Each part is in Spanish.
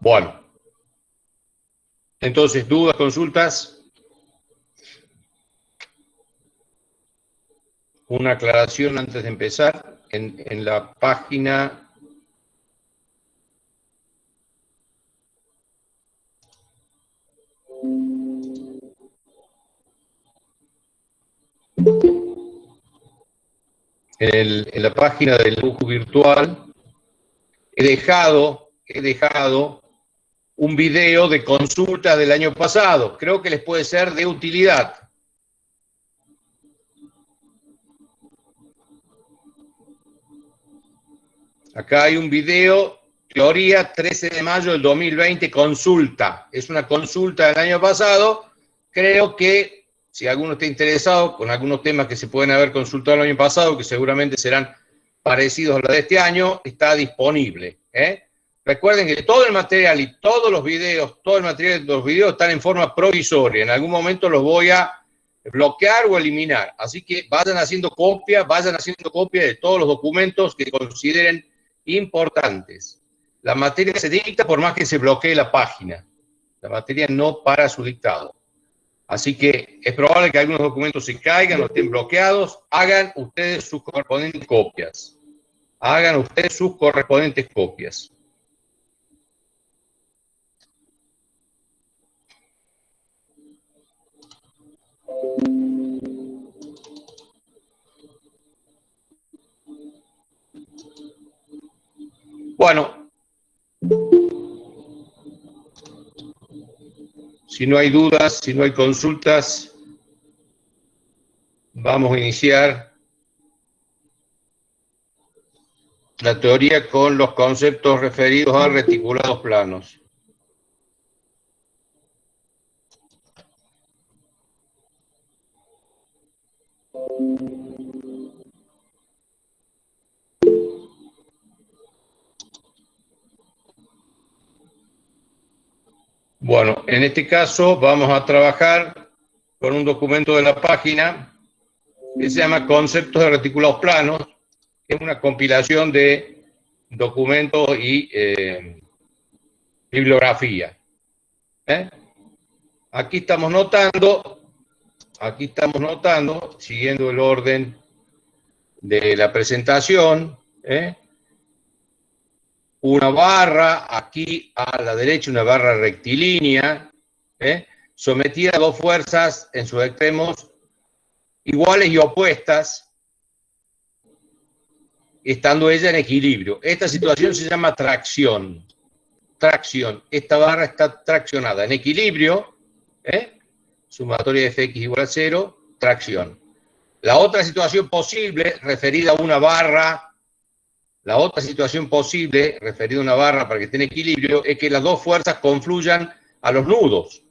Bueno, entonces, dudas, consultas. Una aclaración antes de empezar. En la página... En la página del lujo virtual he dejado un video de consulta del año pasado. Creo que les puede ser de utilidad. Acá hay un video, teoría 13 de mayo del 2020, consulta. Es una consulta del año pasado. Creo que si alguno está interesado con algunos temas que se pueden haber consultado el año pasado, que seguramente serán parecidos a los de este año, está disponible. Recuerden que todo el material y todos los videos, todo el material de los videos están en forma provisoria. En algún momento los voy a bloquear o eliminar. Así que vayan haciendo copia de todos los documentos que consideren importantes. La materia se dicta por más que se bloquee la página. La materia no para su dictado. Así que es probable que algunos documentos se caigan o estén bloqueados. Hagan ustedes sus correspondientes copias. Hagan ustedes sus correspondientes copias. Bueno, si no hay dudas, si no hay consultas, vamos a iniciar la teoría con los conceptos referidos a reticulados planos. Bueno, en este caso vamos a trabajar con un documento de la página que se llama Conceptos de reticulados planos, que es una compilación de documentos y bibliografía. Aquí estamos notando, siguiendo el orden de la presentación, una barra aquí a la derecha, una barra rectilínea, sometida a dos fuerzas en sus extremos iguales y opuestas, estando ella en equilibrio. Esta situación se llama tracción. Tracción. Esta barra está traccionada en equilibrio, sumatoria de Fx igual a 0, tracción. La otra situación posible, referida a una barra, para que esté en equilibrio, es que las dos fuerzas confluyan a los nudos,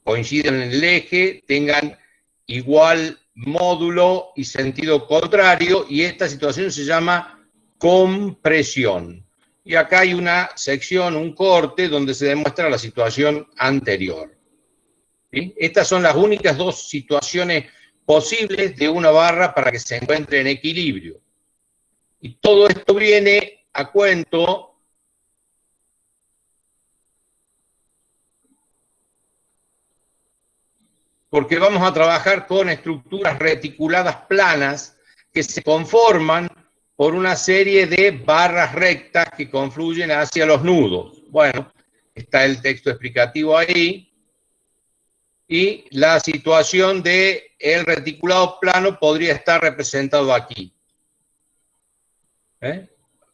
coincidan en el eje, tengan igual módulo y sentido contrario, y esta situación se llama compresión. Y acá hay una sección, un corte, donde se demuestra la situación anterior. ¿Sí? Estas son las únicas dos situaciones posibles de una barra para que se encuentre en equilibrio. Y todo esto viene a cuento porque vamos a trabajar con estructuras reticuladas planas que se conforman por una serie de barras rectas que confluyen hacia los nudos. Bueno, está el texto explicativo ahí. Y la situación del reticulado plano podría estar representado aquí.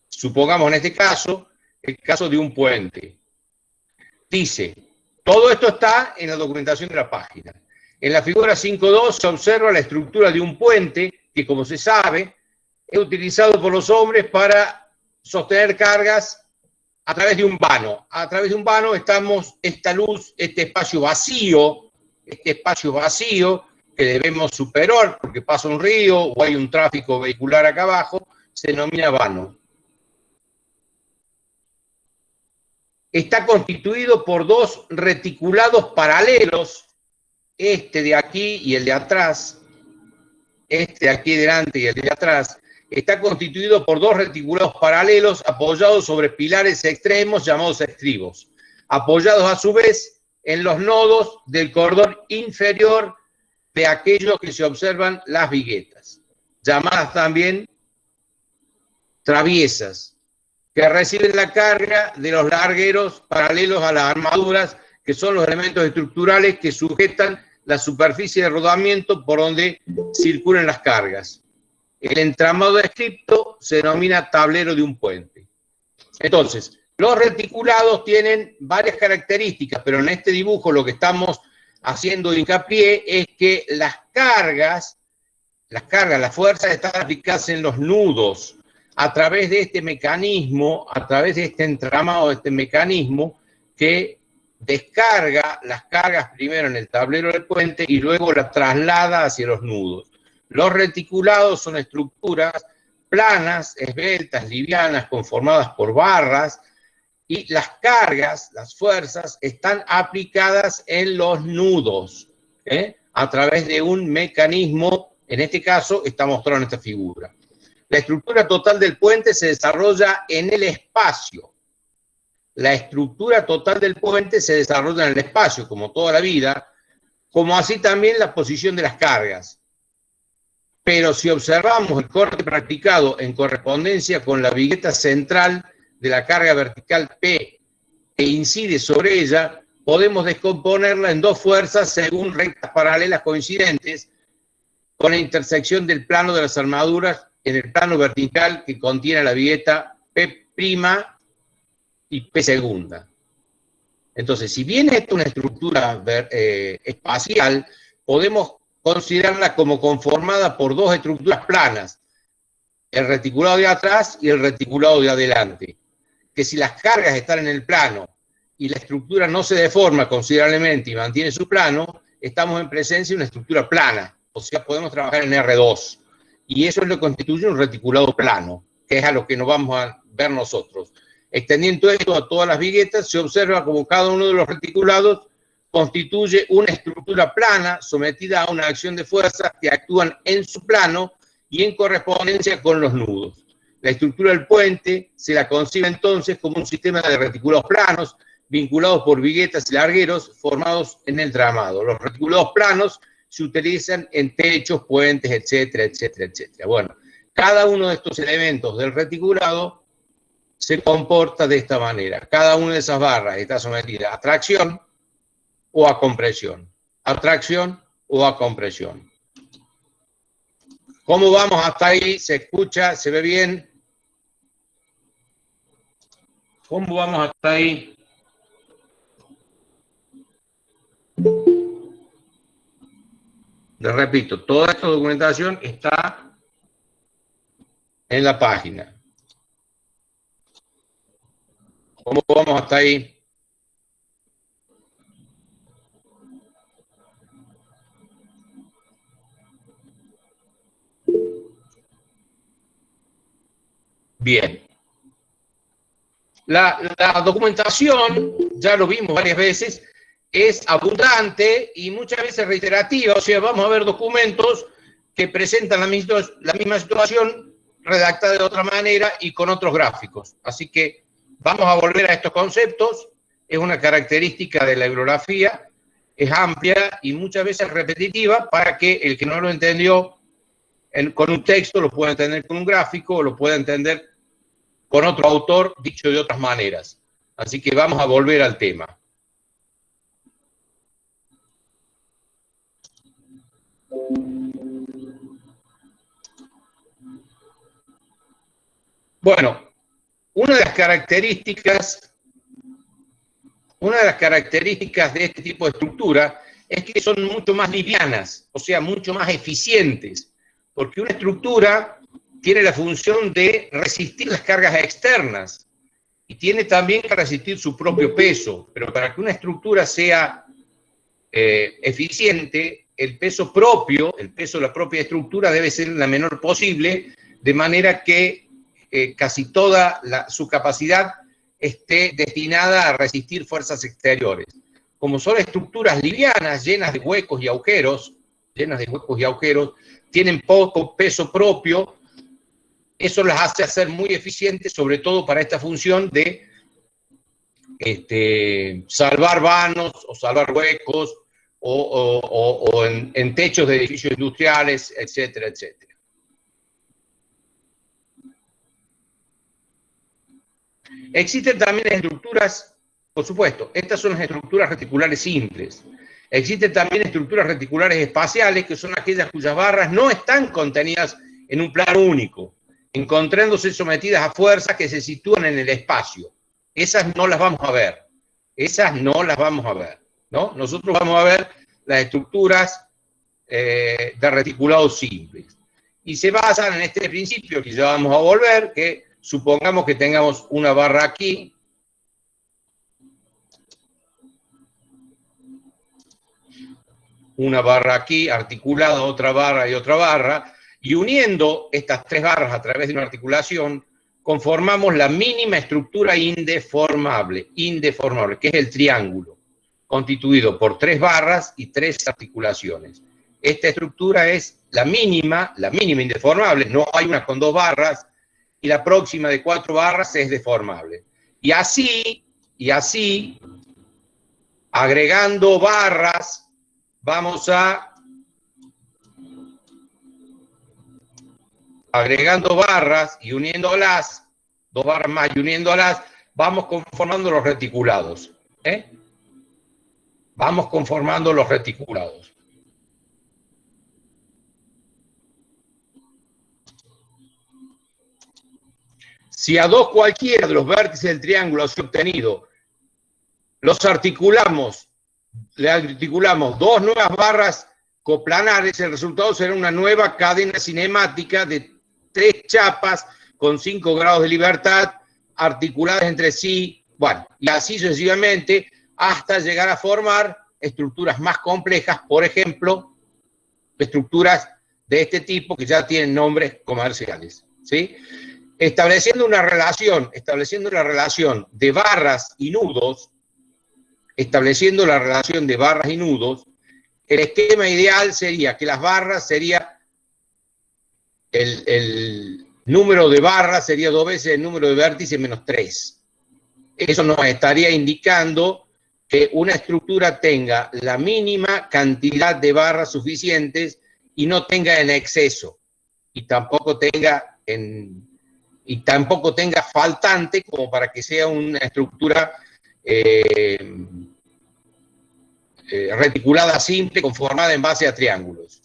Supongamos en este caso, el caso de un puente. Dice, todo esto está en la documentación de la página. En la figura 5.2 se observa la estructura de un puente que, como se sabe, es utilizado por los hombres para sostener cargas a través de un vano. A través de un vano estamos esta luz, este espacio vacío que debemos superar porque pasa un río o hay un tráfico vehicular acá abajo, se denomina vano. Está constituido por dos reticulados paralelos, este de aquí y el de atrás, este de aquí delante y el de atrás. está constituido por dos reticulados paralelos apoyados sobre pilares extremos llamados estribos, apoyados a su vez en los nodos del cordón inferior de aquellos que se observan las viguetas, llamadas también traviesas, que reciben la carga de los largueros paralelos a las armaduras, que son los elementos estructurales que sujetan la superficie de rodamiento por donde circulan las cargas. El entramado descripto se denomina tablero de un puente. Entonces, los reticulados tienen varias características, pero en este dibujo lo que estamos haciendo hincapié es que las fuerzas están aplicadas en los nudos a través de este mecanismo, a través de este entramado, de este mecanismo que descarga las cargas primero en el tablero del puente y luego las traslada hacia los nudos. Los reticulados son estructuras planas, esbeltas, livianas, conformadas por barras, y las cargas, las fuerzas, están aplicadas en los nudos, a través de un mecanismo, en este caso está mostrado en esta figura. La estructura total del puente se desarrolla en el espacio. La estructura total del puente se desarrolla en el espacio, como toda la vida, como así también la posición de las cargas. Pero si observamos el corte practicado en correspondencia con la vigueta central de la carga vertical P e incide sobre ella, podemos descomponerla en dos fuerzas según rectas paralelas coincidentes con la intersección del plano de las armaduras en el plano vertical que contiene la vigueta P' y P segunda. Entonces, si bien esta es una estructura espacial, podemos considerarla como conformada por dos estructuras planas, el reticulado de atrás y el reticulado de adelante, que si las cargas están en el plano y la estructura no se deforma considerablemente y mantiene su plano, estamos en presencia de una estructura plana, o sea, podemos trabajar en R2, y eso es lo que constituye un reticulado plano, que es a lo que nos vamos a ver nosotros. Extendiendo esto a todas las viguetas, se observa como cada uno de los reticulados constituye una estructura plana sometida a una acción de fuerzas que actúan en su plano y en correspondencia con los nudos. La estructura del puente se la concibe entonces como un sistema de reticulados planos vinculados por viguetas y largueros formados en el tramado. Los reticulados planos se utilizan en techos, puentes, etcétera, etcétera, etcétera. Bueno, cada uno de estos elementos del reticulado se comporta de esta manera. Cada una de esas barras está sometida a tracción o a compresión. A tracción o a compresión. ¿Cómo vamos hasta ahí? ¿Se escucha? ¿Se ve bien? ¿Cómo vamos hasta ahí? Les repito, toda esta documentación está en la página. ¿Cómo vamos hasta ahí? Bien. La documentación, ya lo vimos varias veces, es abundante y muchas veces reiterativa. O sea, vamos a ver documentos que presentan la misma situación redactada de otra manera y con otros gráficos. Así que vamos a volver a estos conceptos. Es una característica de la bibliografía, es amplia y muchas veces repetitiva para que el que no lo entendió con un texto lo pueda entender con un gráfico o lo pueda entender con otro autor dicho de otras maneras. Así que vamos a volver al tema. Bueno, una de las características de este tipo de estructura es que son mucho más livianas, o sea, mucho más eficientes, porque una estructura tiene la función de resistir las cargas externas y tiene también que resistir su propio peso, pero para que una estructura sea eficiente, el peso propio, el peso de la propia estructura debe ser la menor posible, de manera que casi toda su capacidad esté destinada a resistir fuerzas exteriores. Como son estructuras livianas, llenas de huecos y agujeros, tienen poco peso propio, Eso las hace ser muy eficientes, sobre todo para esta función de salvar vanos o salvar huecos o en techos de edificios industriales, etcétera, etcétera. Existen también estructuras, por supuesto, estas son las estructuras reticulares simples. Existen también estructuras reticulares espaciales, que son aquellas cuyas barras no están contenidas en un plano único, encontrándose sometidas a fuerzas que se sitúan en el espacio. Esas no las vamos a ver. Esas no las vamos a ver, ¿no? Nosotros vamos a ver las estructuras de reticulados simples. Y se basan en este principio que ya vamos a volver, que supongamos que tengamos una barra aquí, una barra aquí, articulada, otra barra y otra barra, y uniendo estas tres barras a través de una articulación, conformamos la mínima estructura indeformable, que es el triángulo, constituido por tres barras y tres articulaciones. Esta estructura es la mínima indeformable, no hay una con dos barras, y la próxima de 4 barras es deformable. Y así, agregando barras, vamos a... agregando barras y uniéndolas, 2 barras más y uniéndolas, vamos conformando los reticulados. Vamos conformando los reticulados. Si a 2 cualquiera de los vértices del triángulo así obtenido los articulamos, le articulamos 2 nuevas barras coplanares, el resultado será una nueva cadena cinemática de 3 chapas con 5 grados de libertad articuladas entre sí, bueno, y así sucesivamente hasta llegar a formar estructuras más complejas, por ejemplo, estructuras de este tipo que ya tienen nombres comerciales, ¿sí? Estableciendo una relación de barras y nudos, el esquema ideal sería que las barras sería, el número de barras sería 2 veces el número de vértices menos 3. Eso nos estaría indicando que una estructura tenga la mínima cantidad de barras suficientes y no tenga en exceso, y tampoco tenga faltante como para que sea una estructura reticulada simple conformada en base a triángulos.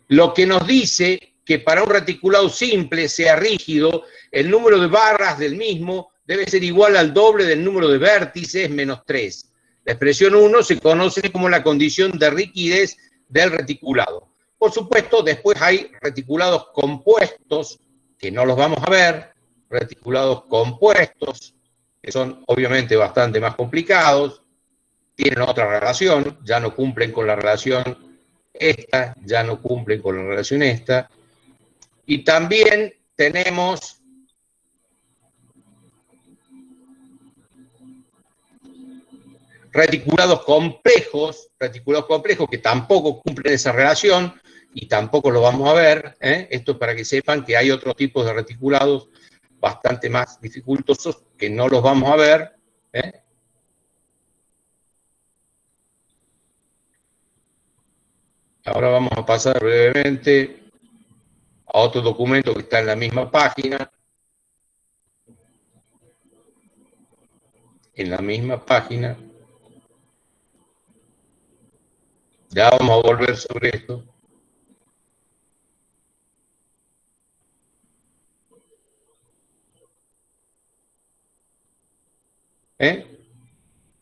Lo que nos dice que para un reticulado simple sea rígido, el número de barras del mismo debe ser igual al doble del número de vértices menos 3. La expresión 1 se conoce como la condición de rigidez del reticulado. Por supuesto, después hay reticulados compuestos, que no los vamos a ver, reticulados compuestos, que son obviamente bastante más complicados, tienen otra relación, ya no cumplen con la relación esta, ya no cumplen con la relación esta, y también tenemos reticulados complejos que tampoco cumplen esa relación y tampoco lo vamos a ver. Esto es para que sepan que hay otros tipos de reticulados bastante más dificultosos que no los vamos a ver. Ahora vamos a pasar brevemente a otro documento que está en la misma página. Ya vamos a volver sobre esto.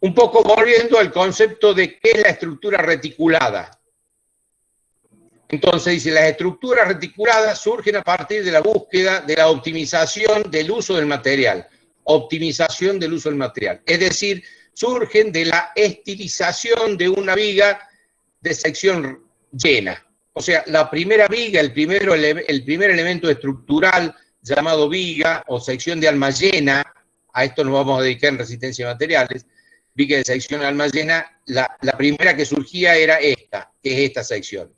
Un poco volviendo al concepto de qué es la estructura reticulada. Entonces dice, las estructuras reticuladas surgen a partir de la búsqueda de la optimización del uso del material. Optimización del uso del material. Es decir, surgen de la estilización de una viga de sección llena. O sea, la primera viga, el primer elemento estructural llamado viga o sección de alma llena, a esto nos vamos a dedicar en resistencia de materiales, viga de sección de alma llena, la primera que surgía era esta, que es esta sección.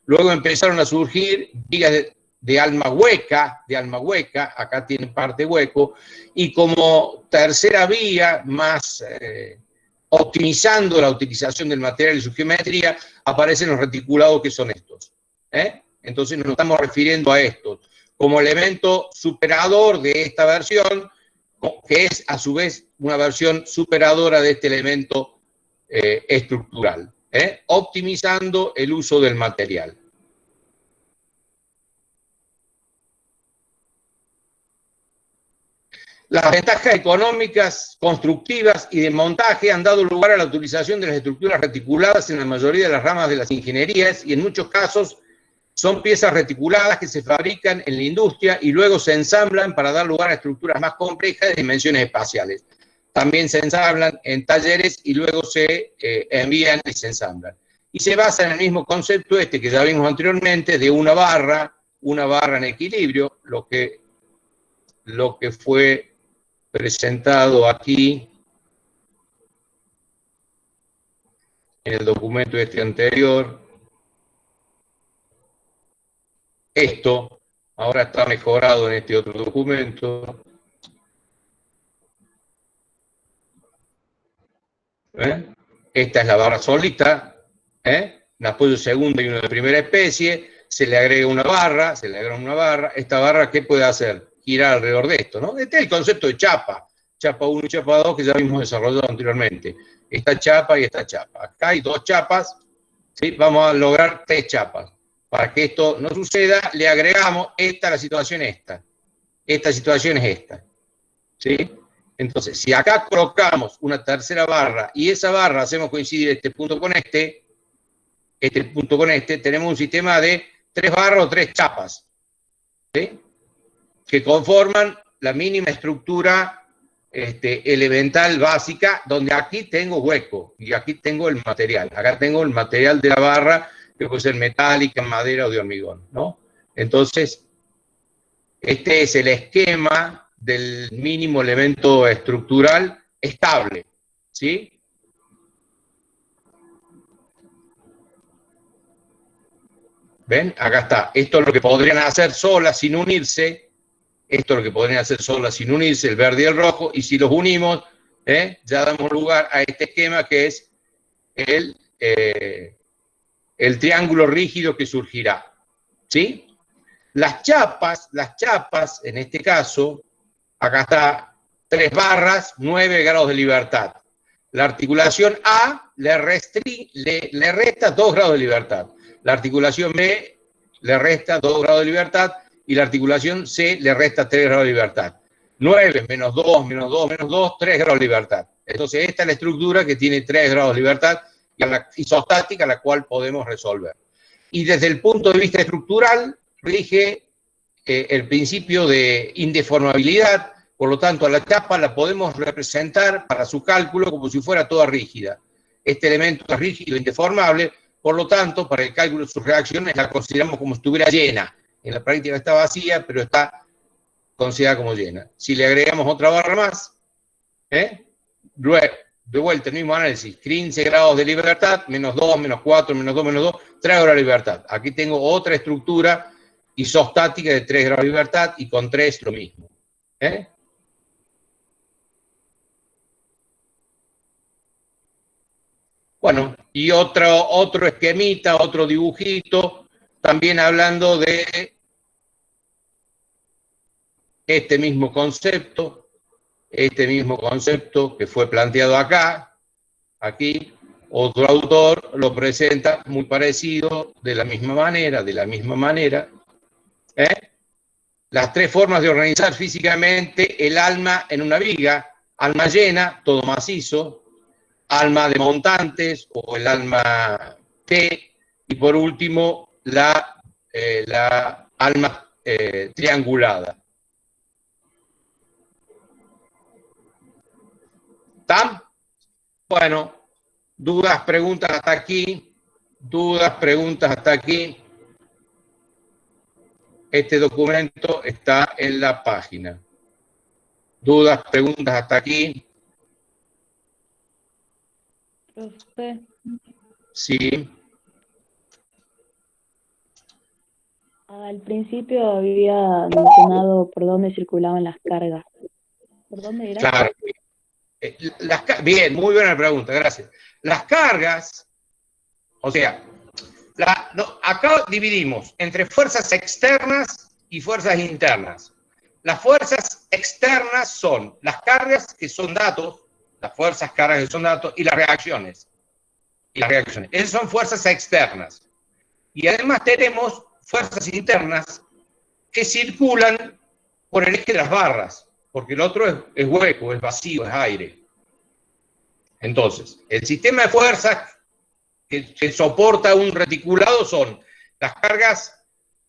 Luego empezaron a surgir vigas de alma hueca, acá tiene parte hueco, y como tercera vía, más optimizando la utilización del material y su geometría, aparecen los reticulados, que son estos. Entonces nos estamos refiriendo a estos como elemento superador de esta versión, que es a su vez una versión superadora de este elemento estructural, optimizando el uso del material. Las ventajas económicas, constructivas y de montaje han dado lugar a la utilización de las estructuras reticuladas en la mayoría de las ramas de las ingenierías, y en muchos casos son piezas reticuladas que se fabrican en la industria y luego se ensamblan para dar lugar a estructuras más complejas de dimensiones espaciales. También se ensamblan en talleres y luego se envían y se ensamblan. Y se basa en el mismo concepto que ya vimos anteriormente, de una barra en equilibrio, lo que fue presentado aquí en el documento anterior. Esto ahora está mejorado en este otro documento. Esta es la barra solita, un apoyo segunda y uno de primera especie, se le agrega una barra, esta barra, ¿qué puede hacer? Girar alrededor de esto, ¿no? Este es el concepto de chapa 1 y chapa 2 que ya habíamos desarrollado anteriormente. Esta chapa y esta chapa. Acá hay dos chapas, ¿sí? Vamos a lograr 3 chapas. Para que esto no suceda, le agregamos la situación esta situación es esta, ¿sí? Entonces, si acá colocamos una tercera barra y esa barra hacemos coincidir este punto con este punto con tenemos un sistema de 3 barras o 3 chapas, ¿sí? Que conforman la mínima estructura elemental básica, donde aquí tengo hueco y aquí tengo el material. Acá tengo el material de la barra, que puede ser metálica, madera o de hormigón, ¿no? Entonces, este es el esquema del mínimo elemento estructural estable, ¿sí? ¿Ven? Acá está. Esto es lo que podrían hacer solas sin unirse. El verde y el rojo. Y si los unimos, ya damos lugar a este esquema que es el triángulo rígido que surgirá, ¿sí? Las chapas, en este caso, acá está 3 barras, 9 grados de libertad. La articulación A le resta 2 grados de libertad. La articulación B le resta 2 grados de libertad y la articulación C le resta 3 grados de libertad. 9 menos 2, menos 2, menos 2, 3 grados de libertad. Entonces esta es la estructura que tiene 3 grados de libertad isostática, la cual podemos resolver. Y desde el punto de vista estructural, rige el principio de indeformabilidad. Por lo tanto, a la chapa la podemos representar para su cálculo como si fuera toda rígida. Este elemento es rígido, indeformable, por lo tanto, para el cálculo de sus reacciones la consideramos como si estuviera llena. En la práctica está vacía, pero está considerada como llena. Si le agregamos otra barra más, de vuelta el mismo análisis, 15 grados de libertad, menos 2, menos 4, menos 2, menos 2, 3 grados de libertad. Aquí tengo otra estructura isostática de 3 grados de libertad y con 3 lo mismo. Bueno, y otro esquemita, otro dibujito, también hablando de este mismo concepto que fue planteado acá, aquí, otro autor lo presenta muy parecido, de la misma manera. Las 3 formas de organizar físicamente el alma en una viga: alma llena, todo macizo; alma de montantes o el alma T; y por último la alma triangulada. ¿Está? Bueno, dudas, preguntas hasta aquí. Este documento está en la página. Dudas, preguntas hasta aquí. Profe. Sí. Al principio había mencionado por dónde circulaban las cargas. ¿Por dónde era? Claro. Bien, muy buena pregunta, gracias. Las cargas, o sea, acá dividimos entre fuerzas externas y fuerzas internas. Las fuerzas externas son las cargas, que son datos, las fuerzas cargas que son datos, y las reacciones. Esas son fuerzas externas. Y además tenemos fuerzas internas que circulan por el eje de las barras, porque el otro es hueco, es vacío, es aire. Entonces, el sistema de fuerzas que soporta un reticulado son las cargas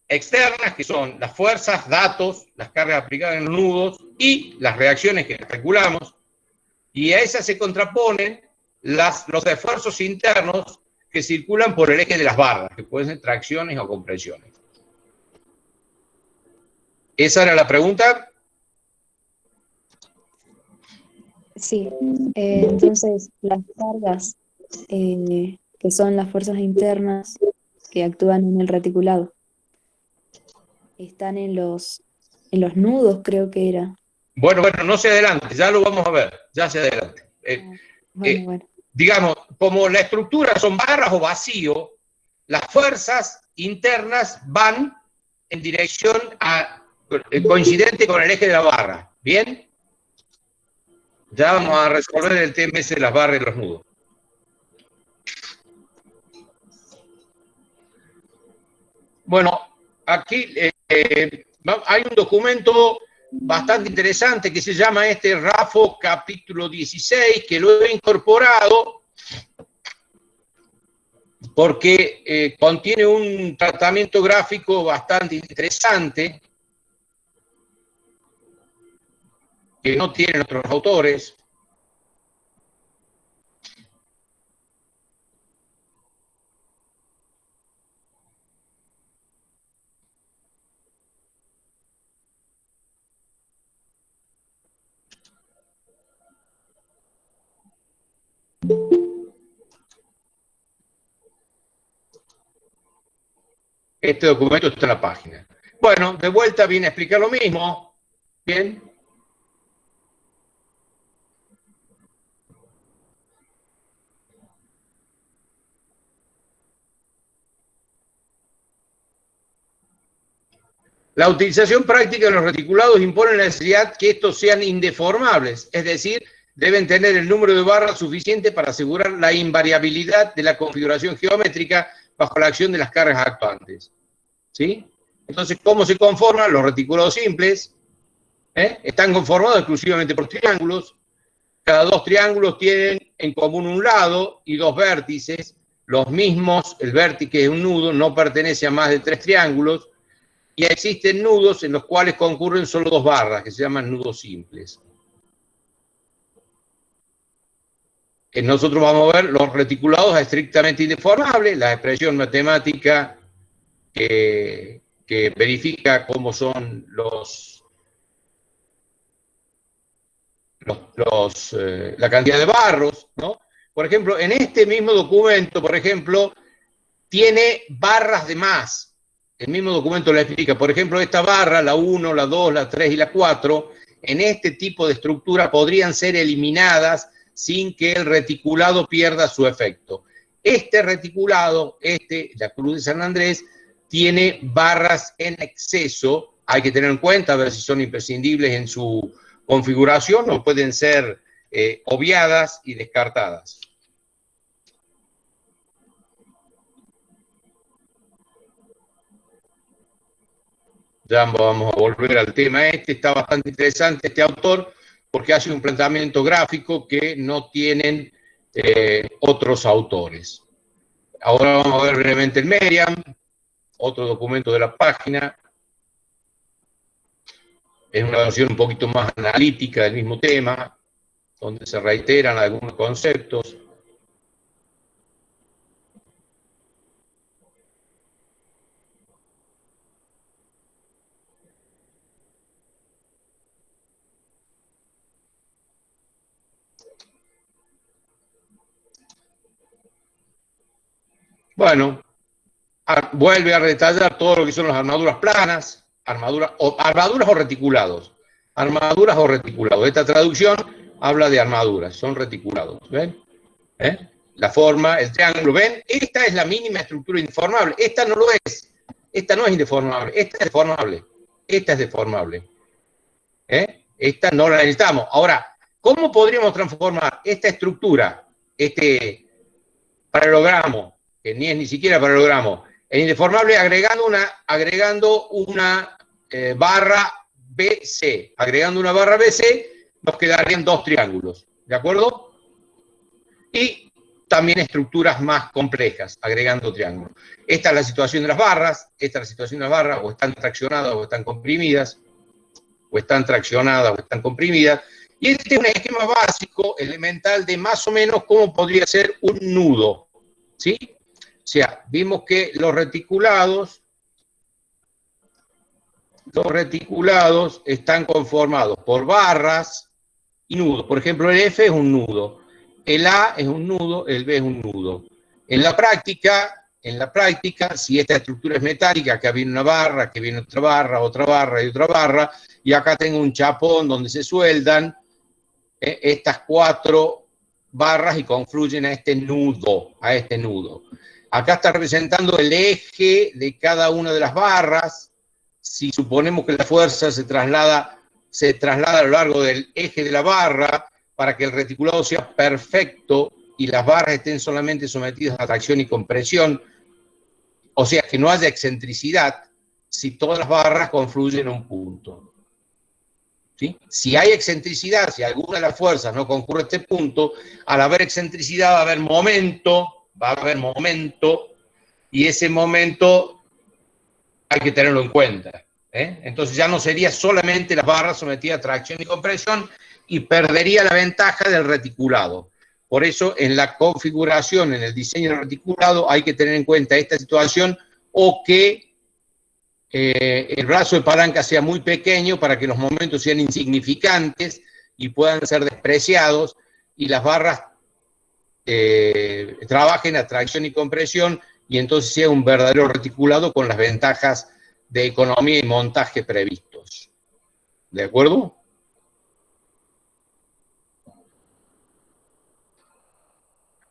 externas, que son las fuerzas, datos, las cargas aplicadas en los nudos, y las reacciones que calculamos, y a esas se contraponen los esfuerzos internos que circulan por el eje de las barras, que pueden ser tracciones o compresiones. ¿Esa era la pregunta? Sí, entonces las cargas, que son las fuerzas internas que actúan en el reticulado, están en los nudos, creo que era. Bueno, no se adelante, ya lo vamos a ver, ya se adelante. Ah, bueno, bueno. Digamos, como la estructura son barras o vacío, las fuerzas internas van en dirección coincidente con el eje de la barra. ¿Bien? Ya vamos a resolver el tema ese de las barras y los nudos. Bueno, aquí hay un documento bastante interesante que se llama RAFO capítulo 16, que lo he incorporado porque contiene un tratamiento gráfico bastante interesante que no tienen otros autores. Este documento está en la página. Bueno, de vuelta viene a explicar lo mismo. Bien. La utilización práctica de los reticulados impone la necesidad que estos sean indeformables, es decir, deben tener el número de barras suficiente para asegurar la invariabilidad de la configuración geométrica bajo la acción de las cargas actuantes. ¿Sí? Entonces, ¿cómo se conforman los reticulados simples? Están conformados exclusivamente por triángulos. Cada dos triángulos tienen en común un lado y dos vértices, los mismos. El vértice de un nudo no pertenece a más de tres triángulos, y existen nudos en los cuales concurren solo dos barras, que se llaman nudos simples. Nosotros vamos a ver los reticulados estrictamente indeformables, la expresión matemática que verifica cómo son la cantidad de barros, ¿no? Por ejemplo, en este mismo documento, por ejemplo, tiene barras de más. El mismo documento lo explica. Por ejemplo, esta barra, la 1, la 2, la 3 y la 4, en este tipo de estructura podrían ser eliminadas sin que el reticulado pierda su efecto. Este reticulado, la Cruz de San Andrés, tiene barras en exceso. Hay que tener en cuenta a ver si son imprescindibles en su configuración o pueden ser obviadas y descartadas. Ya vamos a volver al tema está bastante interesante este autor porque hace un planteamiento gráfico que no tienen otros autores. Ahora vamos a ver brevemente el Meriam, otro documento de la página. Es una versión un poquito más analítica del mismo tema, donde se reiteran algunos conceptos. Bueno, Vuelve a detallar todo lo que son las armaduras planas, armaduras o reticulados. Armaduras o reticulados. Esta traducción habla de armaduras, son reticulados. ¿Ven? La forma, el triángulo, ¿ven? Esta es la mínima estructura indeformable. Esta no lo es. Esta no es indeformable. Esta es deformable. Esta es deformable. Esta no la necesitamos. Ahora, ¿cómo podríamos transformar esta estructura, este paralelogramo, que ni siquiera paralelogramo, en indeformable agregando una barra BC? Agregando una barra BC nos quedarían dos triángulos, ¿de acuerdo? Y también estructuras más complejas, agregando triángulos. Esta es la situación de las barras, o están traccionadas o están comprimidas, o están traccionadas o están comprimidas. Y este es un esquema básico, elemental, de más o menos cómo podría ser un nudo, ¿sí? O sea, vimos que los reticulados están conformados por barras y nudos. Por ejemplo, el F es un nudo, el A es un nudo, el B es un nudo. En la práctica, si esta estructura es metálica, acá viene una barra, que viene otra barra y otra barra, y acá tengo un chapón donde se sueldan estas cuatro barras y confluyen a este nudo, Acá está representando el eje de cada una de las barras. Si suponemos que la fuerza se traslada a lo largo del eje de la barra para que el reticulado sea perfecto y las barras estén solamente sometidas a tracción y compresión, o sea, que no haya excentricidad si todas las barras confluyen en un punto. ¿Sí? Si hay excentricidad, si alguna de las fuerzas no concurre a este punto, al haber excentricidad va a haber momento, y ese momento hay que tenerlo en cuenta. Entonces ya no sería solamente las barras sometidas a tracción y compresión y perdería la ventaja del reticulado. Por eso en la configuración, en el diseño del reticulado, hay que tener en cuenta esta situación, o que el brazo de palanca sea muy pequeño para que los momentos sean insignificantes y puedan ser despreciados, y las barras trabajen a tracción y compresión, y entonces sea un verdadero reticulado con las ventajas de economía y montaje previstos. ¿De acuerdo?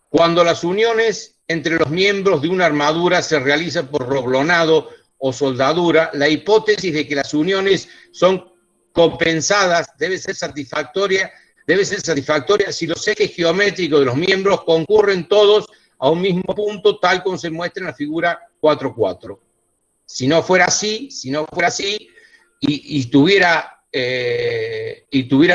Cuando las uniones entre los miembros de una armadura se realizan por roblonado o soldadura, la hipótesis de que las uniones son compensadas debe ser satisfactoria si los ejes geométricos de los miembros concurren todos a un mismo punto, tal como se muestra en la figura 4.4. Si no fuera así, y tuviera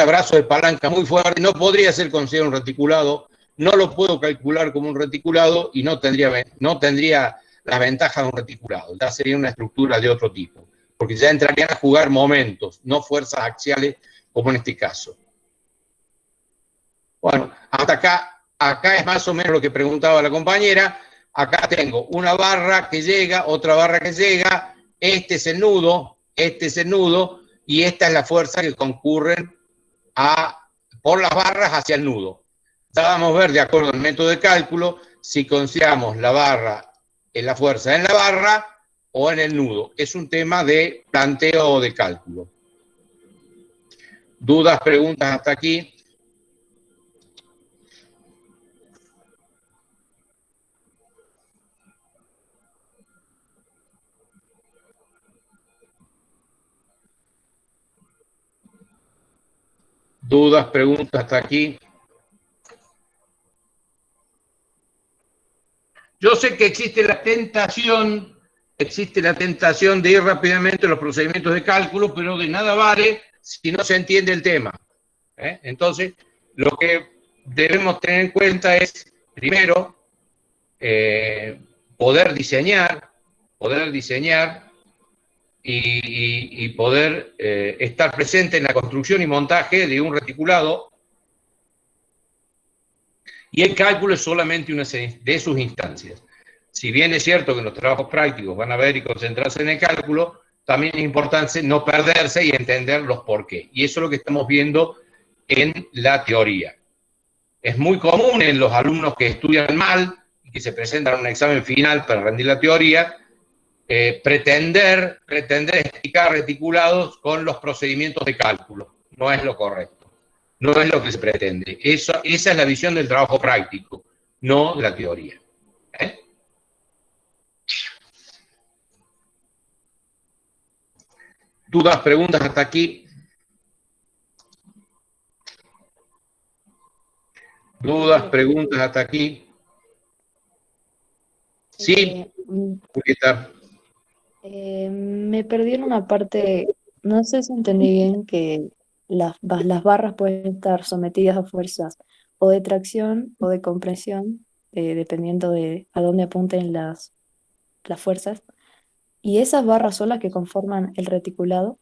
brazo de palanca muy fuerte, no podría ser considerado un reticulado, no lo puedo calcular como un reticulado y no tendría las ventajas de un reticulado. Ya sería una estructura de otro tipo, porque ya entrarían a jugar momentos, no fuerzas axiales como en este caso. Bueno, hasta acá es más o menos lo que preguntaba la compañera. Acá tengo una barra que llega, otra barra que llega, este es el nudo, y esta es la fuerza que concurren por las barras hacia el nudo. Ya vamos a ver, de acuerdo al método de cálculo, si consideramos la fuerza en la barra o en el nudo. Es un tema de planteo o de cálculo. ¿Dudas, preguntas hasta aquí? ¿Dudas, preguntas hasta aquí? Yo sé que existe la tentación de ir rápidamente a los procedimientos de cálculo, pero de nada vale si no se entiende el tema. Entonces, lo que debemos tener en cuenta es, primero, poder diseñar y poder estar presente en la construcción y montaje de un reticulado. Y el cálculo es solamente una de sus instancias. Si bien es cierto que en los trabajos prácticos van a ver y concentrarse en el cálculo, también es importante no perderse y entender los porqués. Y eso es lo que estamos viendo en la teoría. Es muy común en los alumnos que estudian mal y que se presentan a un examen final para rendir la teoría, pretender explicar reticulados con los procedimientos de cálculo. No es lo correcto. No es lo que se pretende. Esa es la visión del trabajo práctico, no de la teoría. ¿Dudas, preguntas hasta aquí? ¿Dudas, preguntas hasta aquí? Sí, Julieta. Me perdí en una parte, no sé si entendí bien que las barras pueden estar sometidas a fuerzas o de tracción o de compresión, dependiendo de a dónde apunten las fuerzas. ¿Y esas barras son las que conforman el reticulado?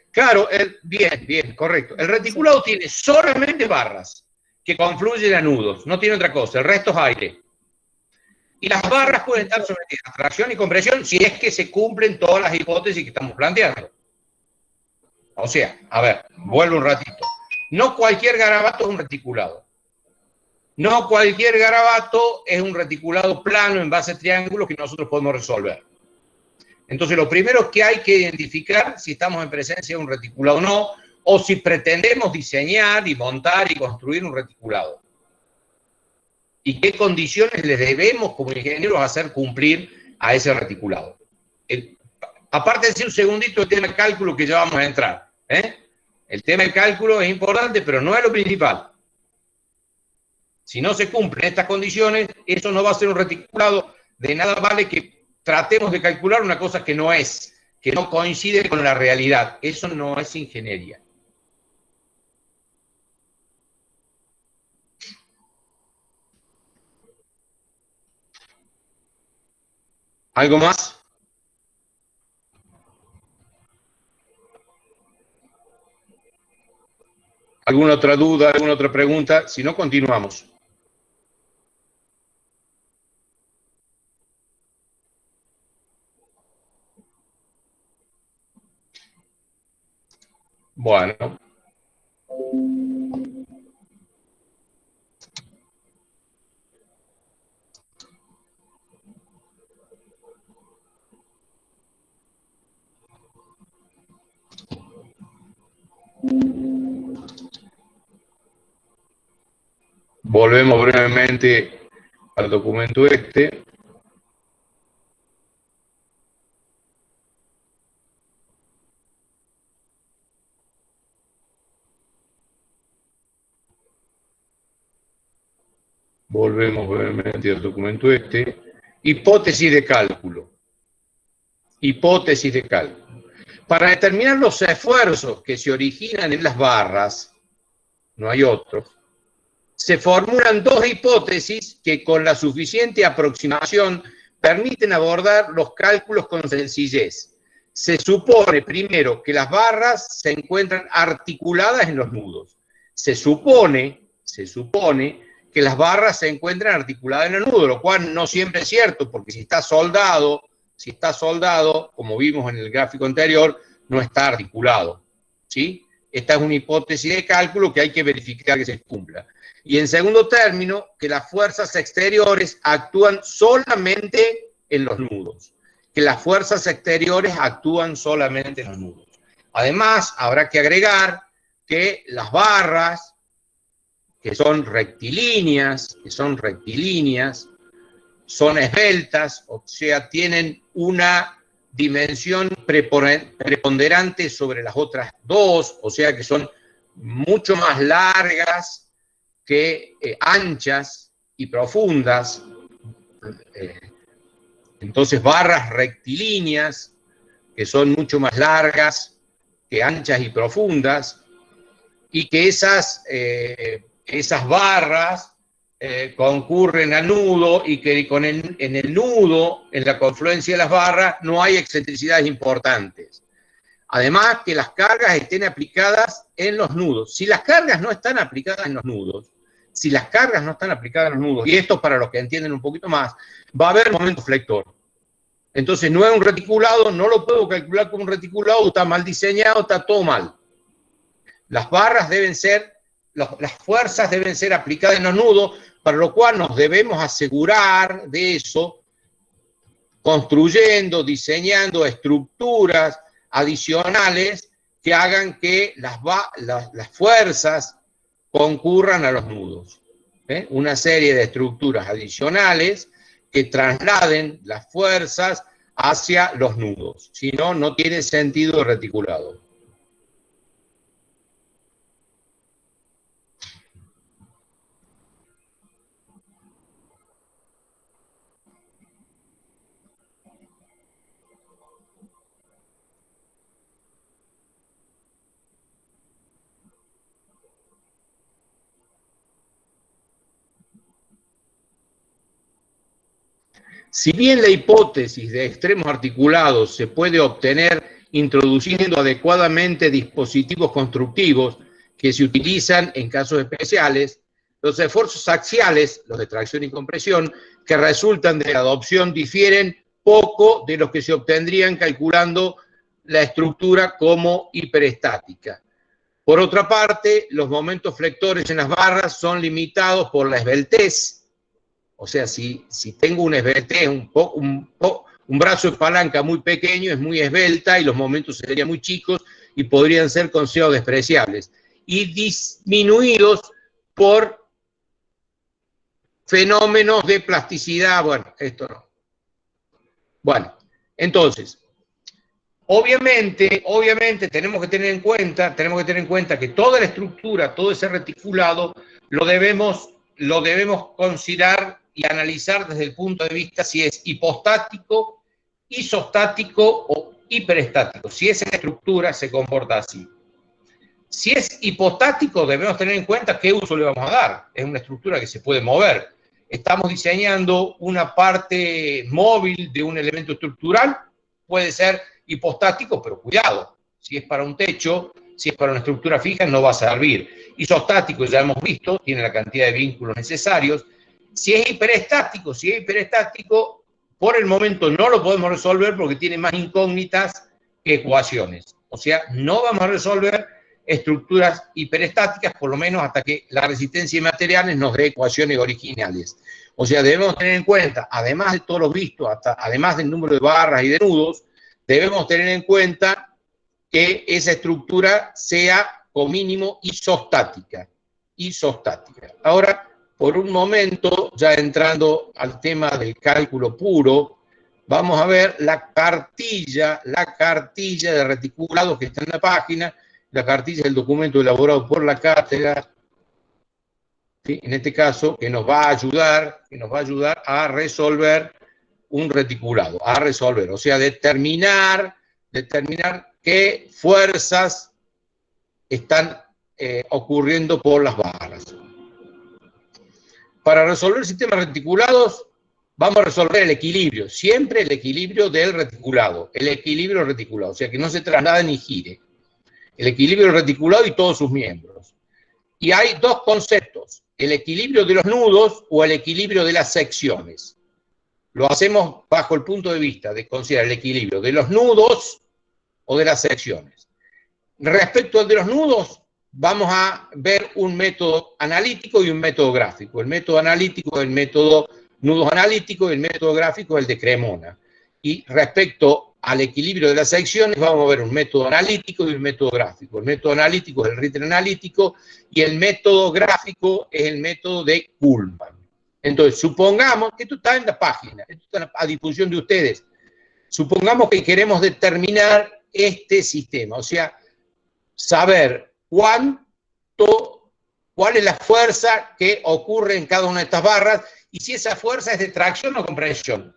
Claro, bien, correcto. El reticulado tiene solamente barras que confluyen a nudos, no tiene otra cosa, el resto es aire. Y las barras pueden estar sometidas a tracción y compresión si es que se cumplen todas las hipótesis que estamos planteando. O sea, a ver, vuelvo un ratito. No cualquier garabato es un reticulado. No cualquier garabato es un reticulado plano en base a triángulos que nosotros podemos resolver. Entonces, lo primero que hay que identificar si estamos en presencia de un reticulado o no, o si pretendemos diseñar y montar y construir un reticulado. Y qué condiciones le debemos como ingenieros hacer cumplir a ese reticulado. Aparte de decir un segundito el tema del cálculo que ya vamos a entrar. El tema del cálculo es importante, pero no es lo principal. Si no se cumplen estas condiciones, eso no va a ser un reticulado. De nada vale que tratemos de calcular una cosa que no es, que no coincide con la realidad. Eso no es ingeniería. ¿Algo más? ¿Alguna otra duda, alguna otra pregunta? Si no, continuamos. Bueno. Volvemos brevemente al documento este. Volvemos brevemente al documento este. Hipótesis de cálculo. Hipótesis de cálculo. Para determinar los esfuerzos que se originan en las barras, no hay otros, se formulan dos hipótesis que con la suficiente aproximación permiten abordar los cálculos con sencillez. Se supone primero que las barras se encuentran articuladas en los nudos. Se supone que las barras se encuentran articuladas en el nudo, lo cual no siempre es cierto, porque si está soldado, como vimos en el gráfico anterior, no está articulado, ¿sí? Esta es una hipótesis de cálculo que hay que verificar que se cumpla. Y en segundo término, que las fuerzas exteriores actúan solamente en los nudos. Que las fuerzas exteriores actúan solamente en los nudos. Además, habrá que agregar que las barras, que son rectilíneas, son esbeltas, o sea, tienen una dimensión preponderante sobre las otras dos, o sea que son mucho más largas que anchas y profundas. Entonces, barras rectilíneas, que son mucho más largas que anchas y profundas, y que esas barras concurren al nudo, y que en el nudo, en la confluencia de las barras, no hay excentricidades importantes. Además, que las cargas estén aplicadas en los nudos. Si las cargas no están aplicadas en los nudos, y esto para los que entienden un poquito más, va a haber momento flector. Entonces no es un reticulado, no lo puedo calcular como un reticulado, está mal diseñado, está todo mal. Las barras las fuerzas deben ser aplicadas en los nudos, para lo cual nos debemos asegurar de eso construyendo, diseñando estructuras adicionales que hagan que las fuerzas concurran a los nudos. Una serie de estructuras adicionales que trasladen las fuerzas hacia los nudos. Si no, no tiene sentido el reticulado. Si bien la hipótesis de extremos articulados se puede obtener introduciendo adecuadamente dispositivos constructivos que se utilizan en casos especiales, los esfuerzos axiales, los de tracción y compresión, que resultan de la adopción difieren poco de los que se obtendrían calculando la estructura como hiperestática. Por otra parte, los momentos flectores en las barras son limitados por la esbeltez. O sea, si tengo una esbeltez, un brazo de palanca muy pequeño, es muy esbelta y los momentos serían muy chicos y podrían ser considerados despreciables. Y disminuidos por fenómenos de plasticidad. Bueno, esto no. Bueno, entonces, obviamente tenemos que tener en cuenta que toda la estructura, todo ese reticulado, lo debemos considerar y analizar desde el punto de vista si es hipostático, isostático o hiperestático. Si esa estructura se comporta así. Si es hipostático, debemos tener en cuenta qué uso le vamos a dar. Es una estructura que se puede mover. Estamos diseñando una parte móvil de un elemento estructural, puede ser hipostático, pero cuidado. Si es para un techo, si es para una estructura fija, no va a servir. Isostático, ya hemos visto, tiene la cantidad de vínculos necesarios. Si es hiperestático, por el momento no lo podemos resolver porque tiene más incógnitas que ecuaciones. O sea, no vamos a resolver estructuras hiperestáticas, por lo menos hasta que la resistencia de materiales nos dé ecuaciones originales. O sea, debemos tener en cuenta, además de todo lo visto, además del número de barras y de nudos, debemos tener en cuenta que esa estructura sea como mínimo isostática. Ahora, por un momento, ya entrando al tema del cálculo puro, vamos a ver la cartilla de reticulados que está en la página. La cartilla del documento elaborado por la cátedra, ¿sí? En este caso, que nos va a ayudar a resolver un reticulado, o sea, determinar qué fuerzas están ocurriendo por las barras. Para resolver sistemas reticulados, vamos a resolver el equilibrio, siempre el equilibrio del reticulado, o sea, que no se traslade ni gire. El equilibrio reticulado y todos sus miembros. Y hay dos conceptos, el equilibrio de los nudos o el equilibrio de las secciones. Lo hacemos bajo el punto de vista de considerar el equilibrio de los nudos o de las secciones. Respecto al de los nudos, vamos a ver un método analítico y un método gráfico. El método analítico es el método nudos analítico y el método gráfico es el de Cremona. Y respecto al equilibrio de las secciones, vamos a ver un método analítico y un método gráfico. El método analítico es el Ritter analítico y el método gráfico es el método de Kuhlmann. Entonces, supongamos que esto está en la página, esto está a disposición de ustedes. Supongamos que queremos determinar este sistema, o sea, saber cuál es la fuerza que ocurre en cada una de estas barras y si esa fuerza es de tracción o compresión.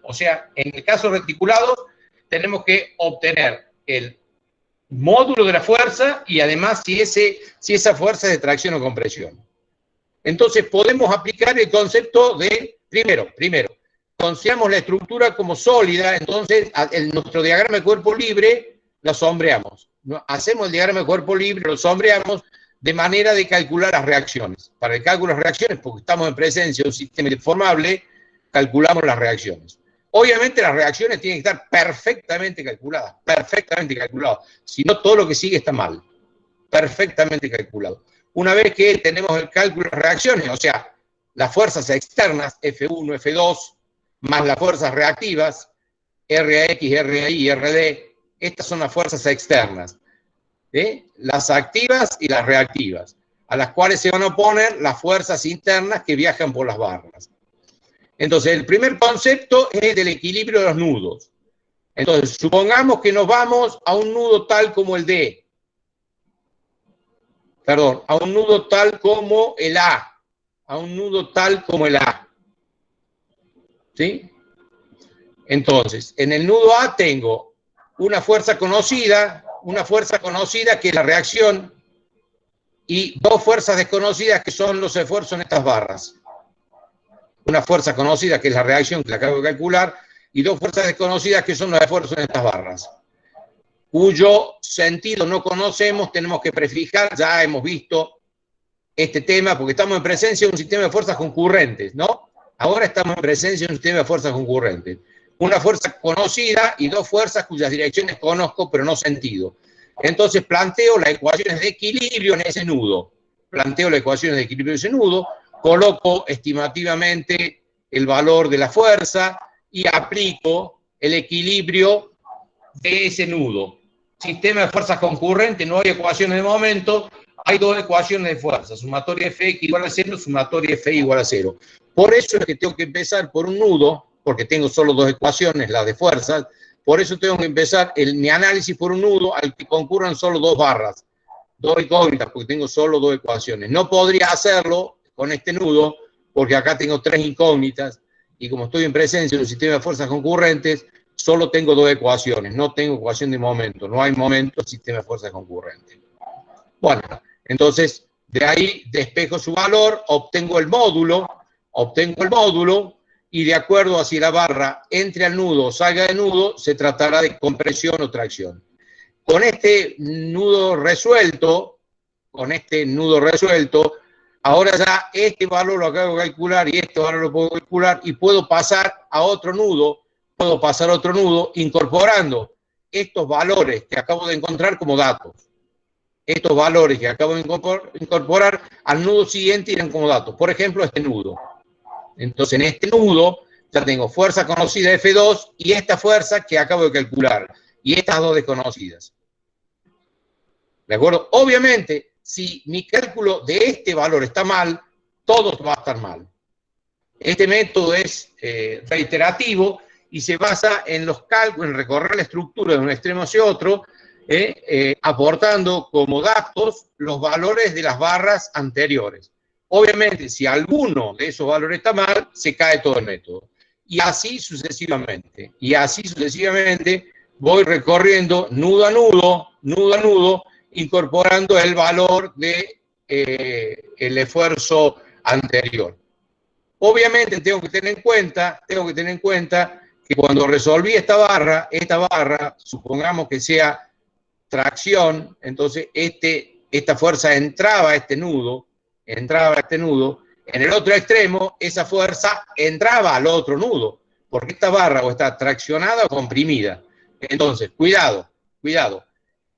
O sea, en el caso reticulado, tenemos que obtener el módulo de la fuerza y además si esa fuerza es de tracción o compresión. Entonces, podemos aplicar el concepto de, primero, consideramos la estructura como sólida, entonces nuestro diagrama de cuerpo libre lo sombreamos. Hacemos el diagrama de cuerpo libre, lo sombreamos de manera de calcular las reacciones. Para el cálculo de las reacciones, porque estamos en presencia de un sistema deformable, calculamos las reacciones. Obviamente las reacciones tienen que estar perfectamente calculadas. Si no, todo lo que sigue está mal. Perfectamente calculado. Una vez que tenemos el cálculo de las reacciones, o sea, las fuerzas externas, F1, F2, más las fuerzas reactivas, RX, RI y RD, estas son las fuerzas externas, las activas y las reactivas, a las cuales se van a oponer las fuerzas internas que viajan por las barras. Entonces, el primer concepto es del equilibrio de los nudos. Entonces, supongamos que nos vamos a un nudo tal como el D, perdón, a un nudo tal como el a un nudo tal como el A. ¿Sí? Entonces, en el nudo A tengo una fuerza conocida que es la reacción, y dos fuerzas desconocidas que son los esfuerzos en estas barras. Una fuerza conocida que es la reacción, que la acabo de calcular, y dos fuerzas desconocidas que son los esfuerzos en estas barras, cuyo sentido no conocemos, tenemos que prefijar. Ya hemos visto este tema porque estamos en presencia de un sistema de fuerzas concurrentes, ¿no? Ahora estamos en presencia de un sistema de fuerzas concurrentes. Una fuerza conocida y dos fuerzas cuyas direcciones conozco, pero no sentido. Entonces planteo las ecuaciones de equilibrio en ese nudo. Coloco estimativamente el valor de la fuerza y aplico el equilibrio de ese nudo. Sistema de fuerzas concurrentes, no hay ecuaciones de momento, hay dos ecuaciones de fuerza, sumatoria Fx igual a 0, sumatoria Fy igual a 0. Por eso es que tengo que empezar por un nudo, porque tengo solo dos ecuaciones, las de fuerzas. Por eso tengo que empezar mi análisis por un nudo al que concurran solo dos barras, dos incógnitas, porque tengo solo dos ecuaciones. No podría hacerlo con este nudo, porque acá tengo tres incógnitas, y como estoy en presencia de un sistema de fuerzas concurrentes, solo tengo dos ecuaciones, no tengo ecuación de momento, no hay momento en sistema de fuerzas concurrentes. Bueno, entonces, de ahí despejo su valor, obtengo el módulo, y de acuerdo a si la barra entre al nudo o salga del nudo, se tratará de compresión o tracción. Con este nudo resuelto, ahora ya este valor lo acabo de calcular y este valor lo puedo calcular y puedo pasar a otro nudo, incorporando estos valores que acabo de encontrar como datos. Estos valores que acabo de incorporar al nudo siguiente irán como datos. Por ejemplo, este nudo. Entonces, en este nudo ya tengo fuerza conocida F2 y esta fuerza que acabo de calcular. Y estas dos desconocidas. ¿De acuerdo? Obviamente, si mi cálculo de este valor está mal, todo va a estar mal. Este método es reiterativo y se basa en los cálculos, en recorrer la estructura de un extremo hacia otro, aportando como datos los valores de las barras anteriores. Obviamente, si alguno de esos valores está mal, se cae todo el método. Y así sucesivamente. Voy recorriendo nudo a nudo, incorporando el valor de el esfuerzo anterior. Obviamente tengo que tener en cuenta que cuando resolví esta barra, supongamos que sea tracción, entonces esta fuerza entraba a este nudo, en el otro extremo esa fuerza entraba al otro nudo, porque esta barra o está traccionada o comprimida. Entonces, cuidado,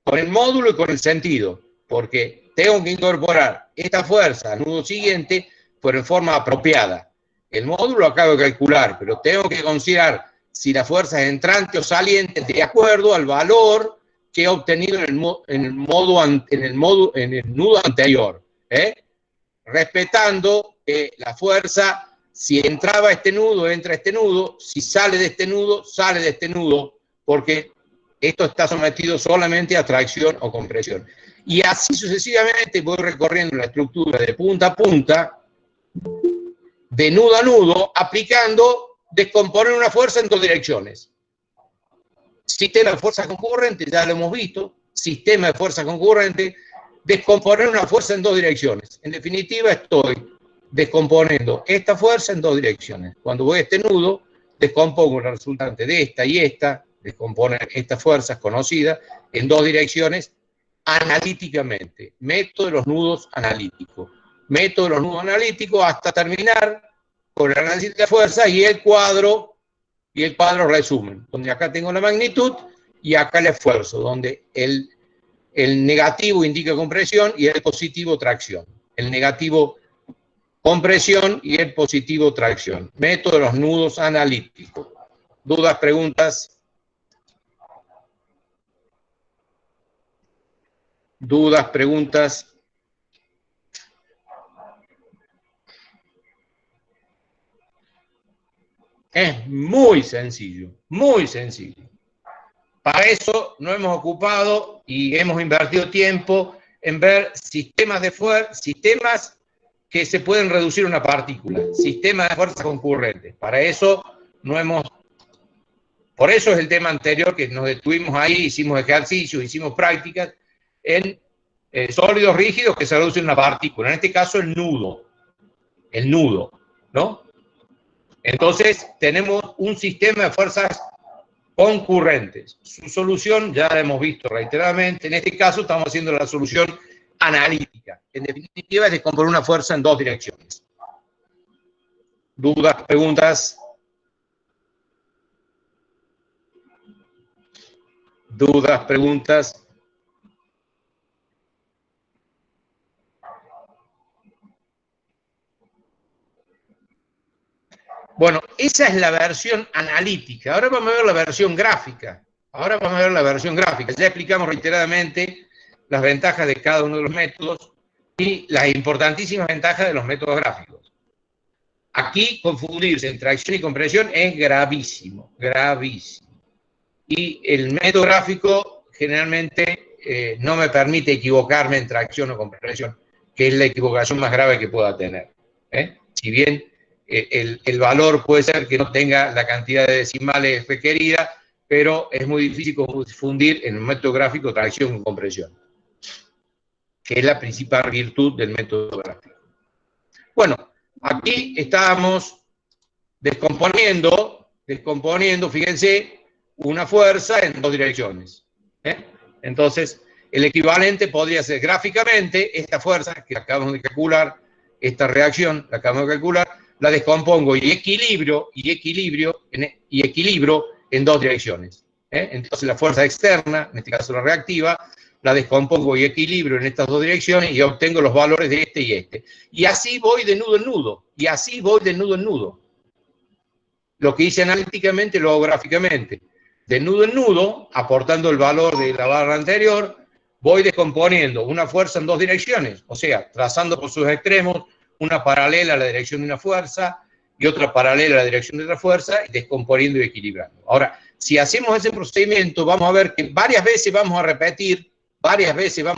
con el módulo y con el sentido, porque tengo que incorporar esta fuerza al nudo siguiente, pero en forma apropiada. El módulo lo acabo de calcular, pero tengo que considerar si la fuerza es entrante o saliente de acuerdo al valor que he obtenido en el nudo anterior, respetando que la fuerza, si entraba a este nudo, entra a este nudo, si sale de este nudo, sale de este nudo, porque esto está sometido solamente a tracción o compresión. Y así sucesivamente voy recorriendo la estructura de punta a punta, de nudo a nudo, aplicando descomponer una fuerza en dos direcciones. Sistema de fuerza concurrente, ya lo hemos visto, sistema de fuerza concurrente, descomponer una fuerza en dos direcciones. En definitiva, estoy descomponiendo esta fuerza en dos direcciones. Cuando voy a este nudo, descompongo la resultante de esta y esta, descomponer estas fuerzas conocidas en dos direcciones analíticamente. Método de los nudos analíticos. Hasta terminar con el análisis de fuerza y el cuadro resumen, donde acá tengo la magnitud y acá el esfuerzo, donde el negativo indica compresión y el positivo tracción. El negativo compresión y el positivo tracción. Método de los nudos analíticos. ¿Dudas, preguntas? ¿Dudas, preguntas? Es muy sencillo, muy sencillo. Para eso nos hemos ocupado y hemos invertido tiempo en ver sistemas de fuerza, sistemas que se pueden reducir a una partícula, sistemas de fuerza concurrentes. Para eso no hemos... Por eso es el tema anterior que nos detuvimos ahí, hicimos ejercicios, hicimos prácticas en sólidos rígidos que se reducen a una partícula. En este caso el nudo, ¿no? Entonces tenemos un sistema de fuerzas concurrentes. Su solución ya la hemos visto reiteradamente. En este caso estamos haciendo la solución analítica. En definitiva es descomponer una fuerza en dos direcciones. ¿Dudas, preguntas? ¿Dudas, preguntas? Bueno, esa es la versión analítica. Ahora vamos a ver la versión gráfica. Ya explicamos reiteradamente las ventajas de cada uno de los métodos y las importantísimas ventajas de los métodos gráficos. Aquí confundirse entre acción y compresión es gravísimo, gravísimo. Y el método gráfico generalmente no me permite equivocarme entre acción o compresión, que es la equivocación más grave que pueda tener. Si bien el valor puede ser que no tenga la cantidad de decimales requerida, pero es muy difícil confundir en el método gráfico tracción con compresión, que es la principal virtud del método gráfico. Bueno, aquí estábamos descomponiendo, fíjense, una fuerza en dos direcciones. Entonces, el equivalente podría ser gráficamente, esta fuerza que acabamos de calcular, esta reacción la acabamos de calcular, la descompongo y equilibro en dos direcciones. Entonces la fuerza externa, en este caso la reactiva, la descompongo y equilibrio en estas dos direcciones y obtengo los valores de este y este. Y así voy de nudo en nudo. Lo que hice analíticamente lo hago gráficamente. De nudo en nudo, aportando el valor de la barra anterior, voy descomponiendo una fuerza en dos direcciones, o sea, trazando por sus extremos una paralela a la dirección de una fuerza y otra paralela a la dirección de otra fuerza, y descomponiendo y equilibrando. Ahora, si hacemos ese procedimiento, vamos a ver que varias veces vamos a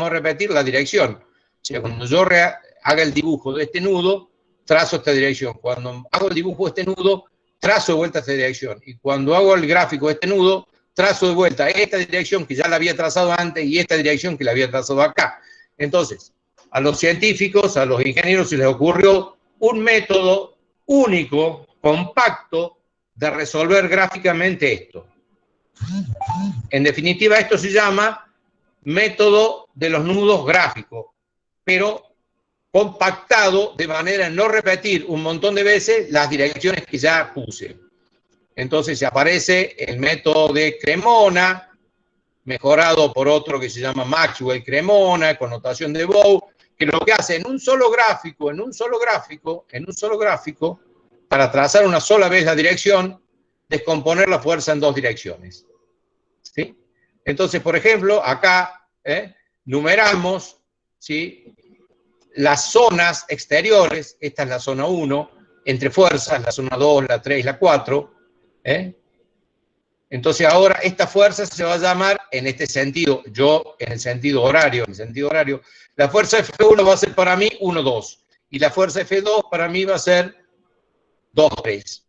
repetir la dirección. O sea, cuando yo haga el dibujo de este nudo, trazo esta dirección. Cuando hago el dibujo de este nudo, trazo de vuelta esta dirección. Y cuando hago el gráfico de este nudo, trazo de vuelta esta dirección que ya la había trazado antes y esta dirección que la había trazado acá. Entonces, a los científicos, a los ingenieros se les ocurrió un método único, compacto, de resolver gráficamente esto. En definitiva, esto se llama método de los nudos gráficos, pero compactado de manera de no repetir un montón de veces las direcciones que ya puse. Entonces aparece el método de Cremona, mejorado por otro que se llama Maxwell-Cremona, con notación de Bow, que lo que hace en un solo gráfico, para trazar una sola vez la dirección, descomponer la fuerza en dos direcciones. ¿Sí? Entonces, por ejemplo, acá numeramos, ¿sí?, las zonas exteriores. Esta es la zona 1, entre fuerzas, la zona 2, la 3 y la 4. Entonces ahora esta fuerza se va a llamar, en este sentido, en el sentido horario, la fuerza F1 va a ser para mí 1, 2. Y la fuerza F2 para mí va a ser 2, 3.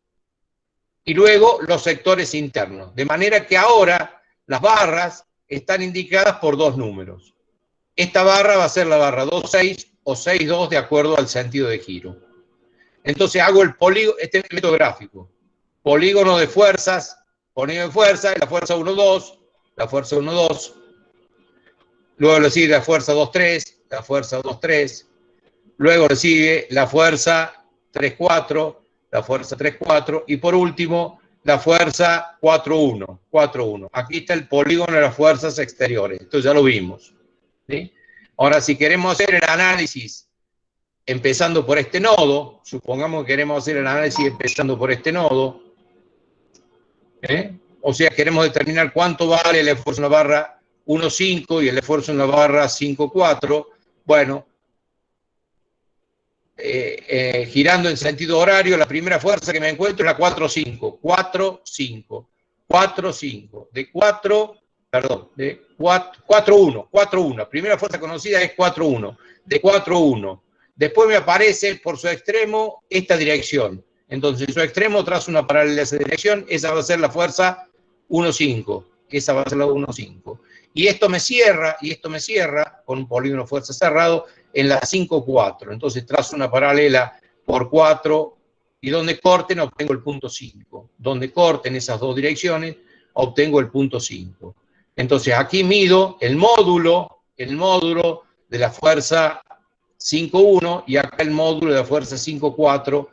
Y luego los sectores internos. De manera que ahora las barras están indicadas por dos números. Esta barra va a ser la barra 2, 6 o 6, 2 de acuerdo al sentido de giro. Entonces hago el polígono, este es el método gráfico. Polígono de fuerzas, polígono de fuerza, la fuerza 1, 2, la fuerza 1, 2. Luego le sigue la fuerza 2, 3, la fuerza 2, 3. Luego le sigue la fuerza 3, 4, la fuerza 3, 4. Y por último, la fuerza 4, 1, 4, 1. Aquí está el polígono de las fuerzas exteriores. Esto ya lo vimos, ¿sí? Ahora, si queremos hacer el análisis empezando por este nodo, supongamos que queremos hacer el análisis empezando por este nodo, o sea, queremos determinar cuánto vale el esfuerzo en la barra 1,5 y el esfuerzo en la barra 5,4, bueno, girando en sentido horario, la primera fuerza que me encuentro es la 4,5, 4,5, 4,5, de 4, perdón, de 4,1, 4,1, primera fuerza conocida es 4,1, de 4,1. Después me aparece por su extremo esta dirección. Entonces, su extremo traza una paralela a esa dirección, esa va a ser la fuerza 1,5, esa va a ser la 1,5. Y esto me cierra con un polígono de fuerza cerrado en la 5,4. Entonces trazo una paralela por 4 y donde corten obtengo el punto 5. Donde corten esas dos direcciones obtengo el punto 5. Entonces aquí mido el módulo de la fuerza 5,1 y acá el módulo de la fuerza 5,4.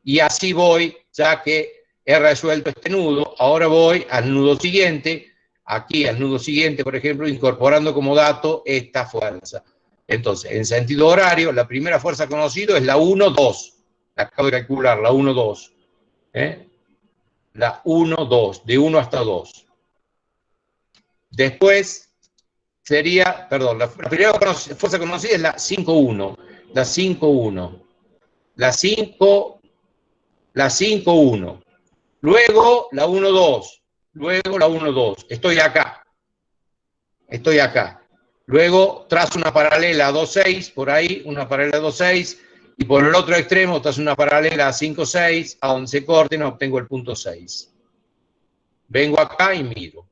Y así voy, ya que he resuelto este nudo, ahora voy al nudo siguiente. Aquí al nudo siguiente, por ejemplo, incorporando como dato esta fuerza. Entonces, en sentido horario, la primera fuerza conocida es la 1,2. La acabo de calcular, la 1,2. La 1,2, de 1 hasta 2. Después sería, perdón, la primera fuerza conocida es la 5,1. La 5,1. La 5,1. Luego la 1,2. Luego la 1,2. Estoy acá. Luego trazo una paralela a 2,6, por ahí, una paralela a 2,6, y por el otro extremo trazo una paralela a 5,6, a donde se corten obtengo el punto 6. Vengo acá y mido.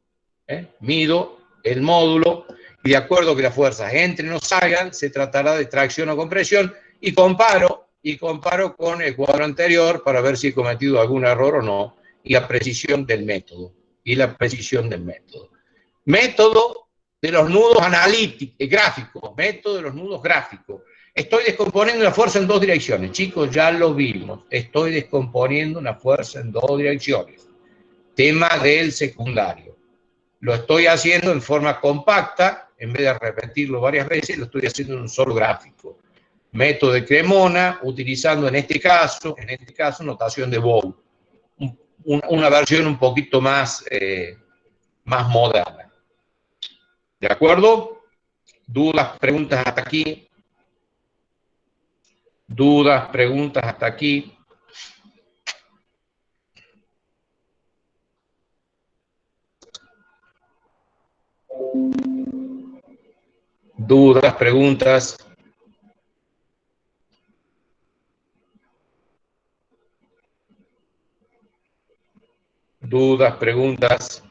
Mido el módulo, y de acuerdo que las fuerzas entren o salgan, se tratará de tracción o compresión, y comparo con el cuadro anterior para ver si he cometido algún error o no, y la precisión del método. Método de los nudos analíticos, gráficos, método de los nudos gráficos. Estoy descomponiendo una fuerza en dos direcciones, chicos, ya lo vimos. Estoy descomponiendo una fuerza en dos direcciones. Tema del secundario. Lo estoy haciendo en forma compacta, en vez de repetirlo varias veces, lo estoy haciendo en un solo gráfico. Método de Cremona, utilizando en este caso, notación de Boole. Una versión un poquito más moderna. ¿De acuerdo? ¿Dudas, preguntas hasta aquí? ¿Dudas, preguntas hasta aquí? ¿Dudas, preguntas? ¿Dudas, preguntas?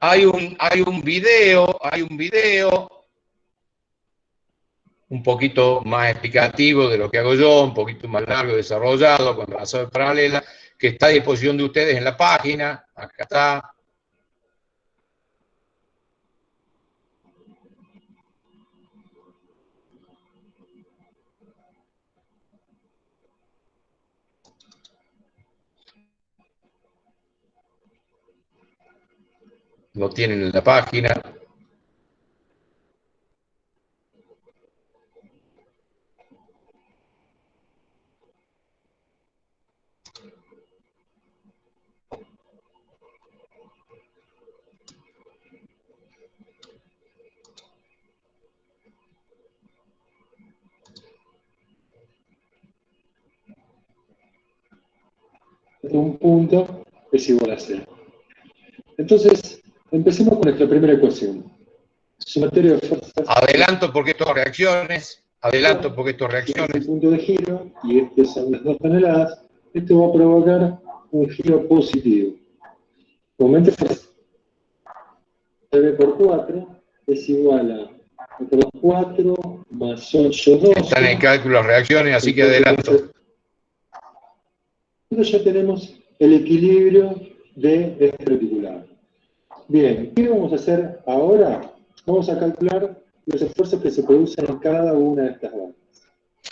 Hay un video un poquito más explicativo de lo que hago yo, un poquito más largo, desarrollado, con razón paralela, que está a disposición de ustedes en la página. Acá está. Lo tienen en la página. Un punto es igual a 0. Entonces, empecemos con nuestra primera ecuación. Sumatorio de fuerzas. Adelanto porque estas reacciones. Este punto de giro, y estas son las 2 toneladas, esto va a provocar un giro positivo. Aumente fuerza. V por 4 es igual a 4 más 8, 12. Están en el cálculo las reacciones, así que adelanto. Entonces ya tenemos el equilibrio de este reticulado. Bien, ¿qué vamos a hacer ahora? Vamos a calcular los esfuerzos que se producen en cada una de estas bandas.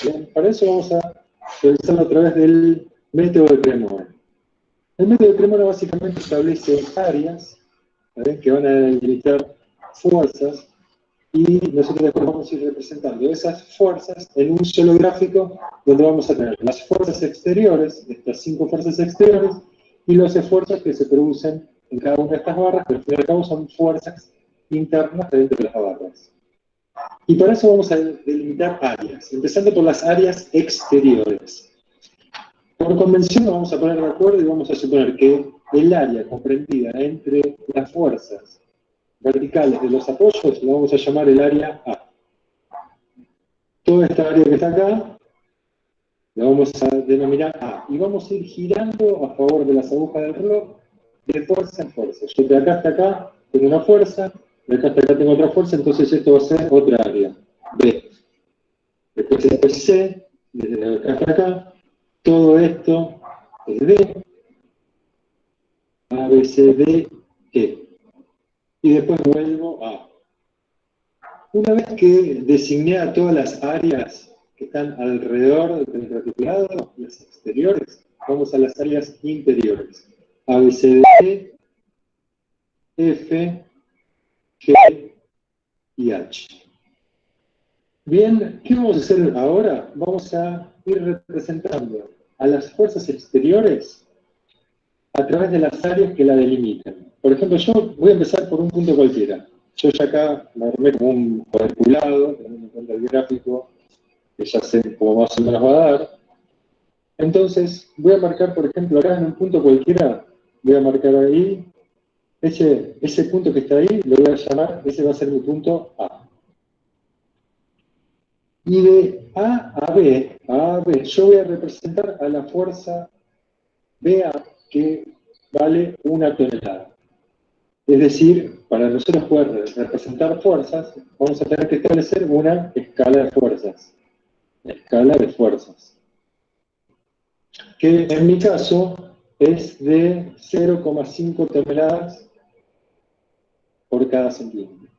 Bien, para eso vamos a realizarlo a través del método de Cremona. El método de Cremona básicamente establece áreas ¿vale? Que van a delimitar fuerzas, y nosotros después vamos a ir representando esas fuerzas en un solo gráfico donde vamos a tener las fuerzas exteriores, estas 5 fuerzas exteriores, y los esfuerzos que se producen en cada una de estas barras, que al fin y al cabo son fuerzas internas dentro de las barras. Y para eso vamos a delimitar áreas, empezando por las áreas exteriores. Por convención nos vamos a poner de acuerdo y vamos a suponer que el área comprendida entre las fuerzas verticales de los apoyos la vamos a llamar el área A. Toda esta área que está acá la vamos a denominar A. Y vamos a ir girando a favor de las agujas del reloj de fuerza en fuerza. Yo de acá hasta acá tengo una fuerza, de acá hasta acá tengo otra fuerza, entonces esto va a ser otra área, B. Después esto es C, desde acá hasta acá. Todo esto es D, A, B, C, D, E. Y después vuelvo a. Una vez que designé a todas las áreas que están alrededor del reticulado, las exteriores, vamos a las áreas interiores. A, B, C, D, E, F, G y H. Bien, ¿qué vamos a hacer ahora? Vamos a ir representando a las fuerzas exteriores a través de las áreas que la delimitan. Por ejemplo, yo voy a empezar por un punto cualquiera. Yo ya acá me armé como un cuadriculado, teniendo en cuenta el gráfico, que ya sé cómo más o menos va a dar. Entonces, voy a marcar, por ejemplo, acá en un punto cualquiera, voy a marcar ahí, ese punto que está ahí, lo voy a llamar, ese va a ser mi punto A. Y de A a B, yo voy a representar a la fuerza BA, que vale 1 tonelada. Es decir, para nosotros poder representar fuerzas, vamos a tener que establecer una escala de fuerzas. Escala de fuerzas. Que en mi caso es de 0,5 toneladas por cada centímetro.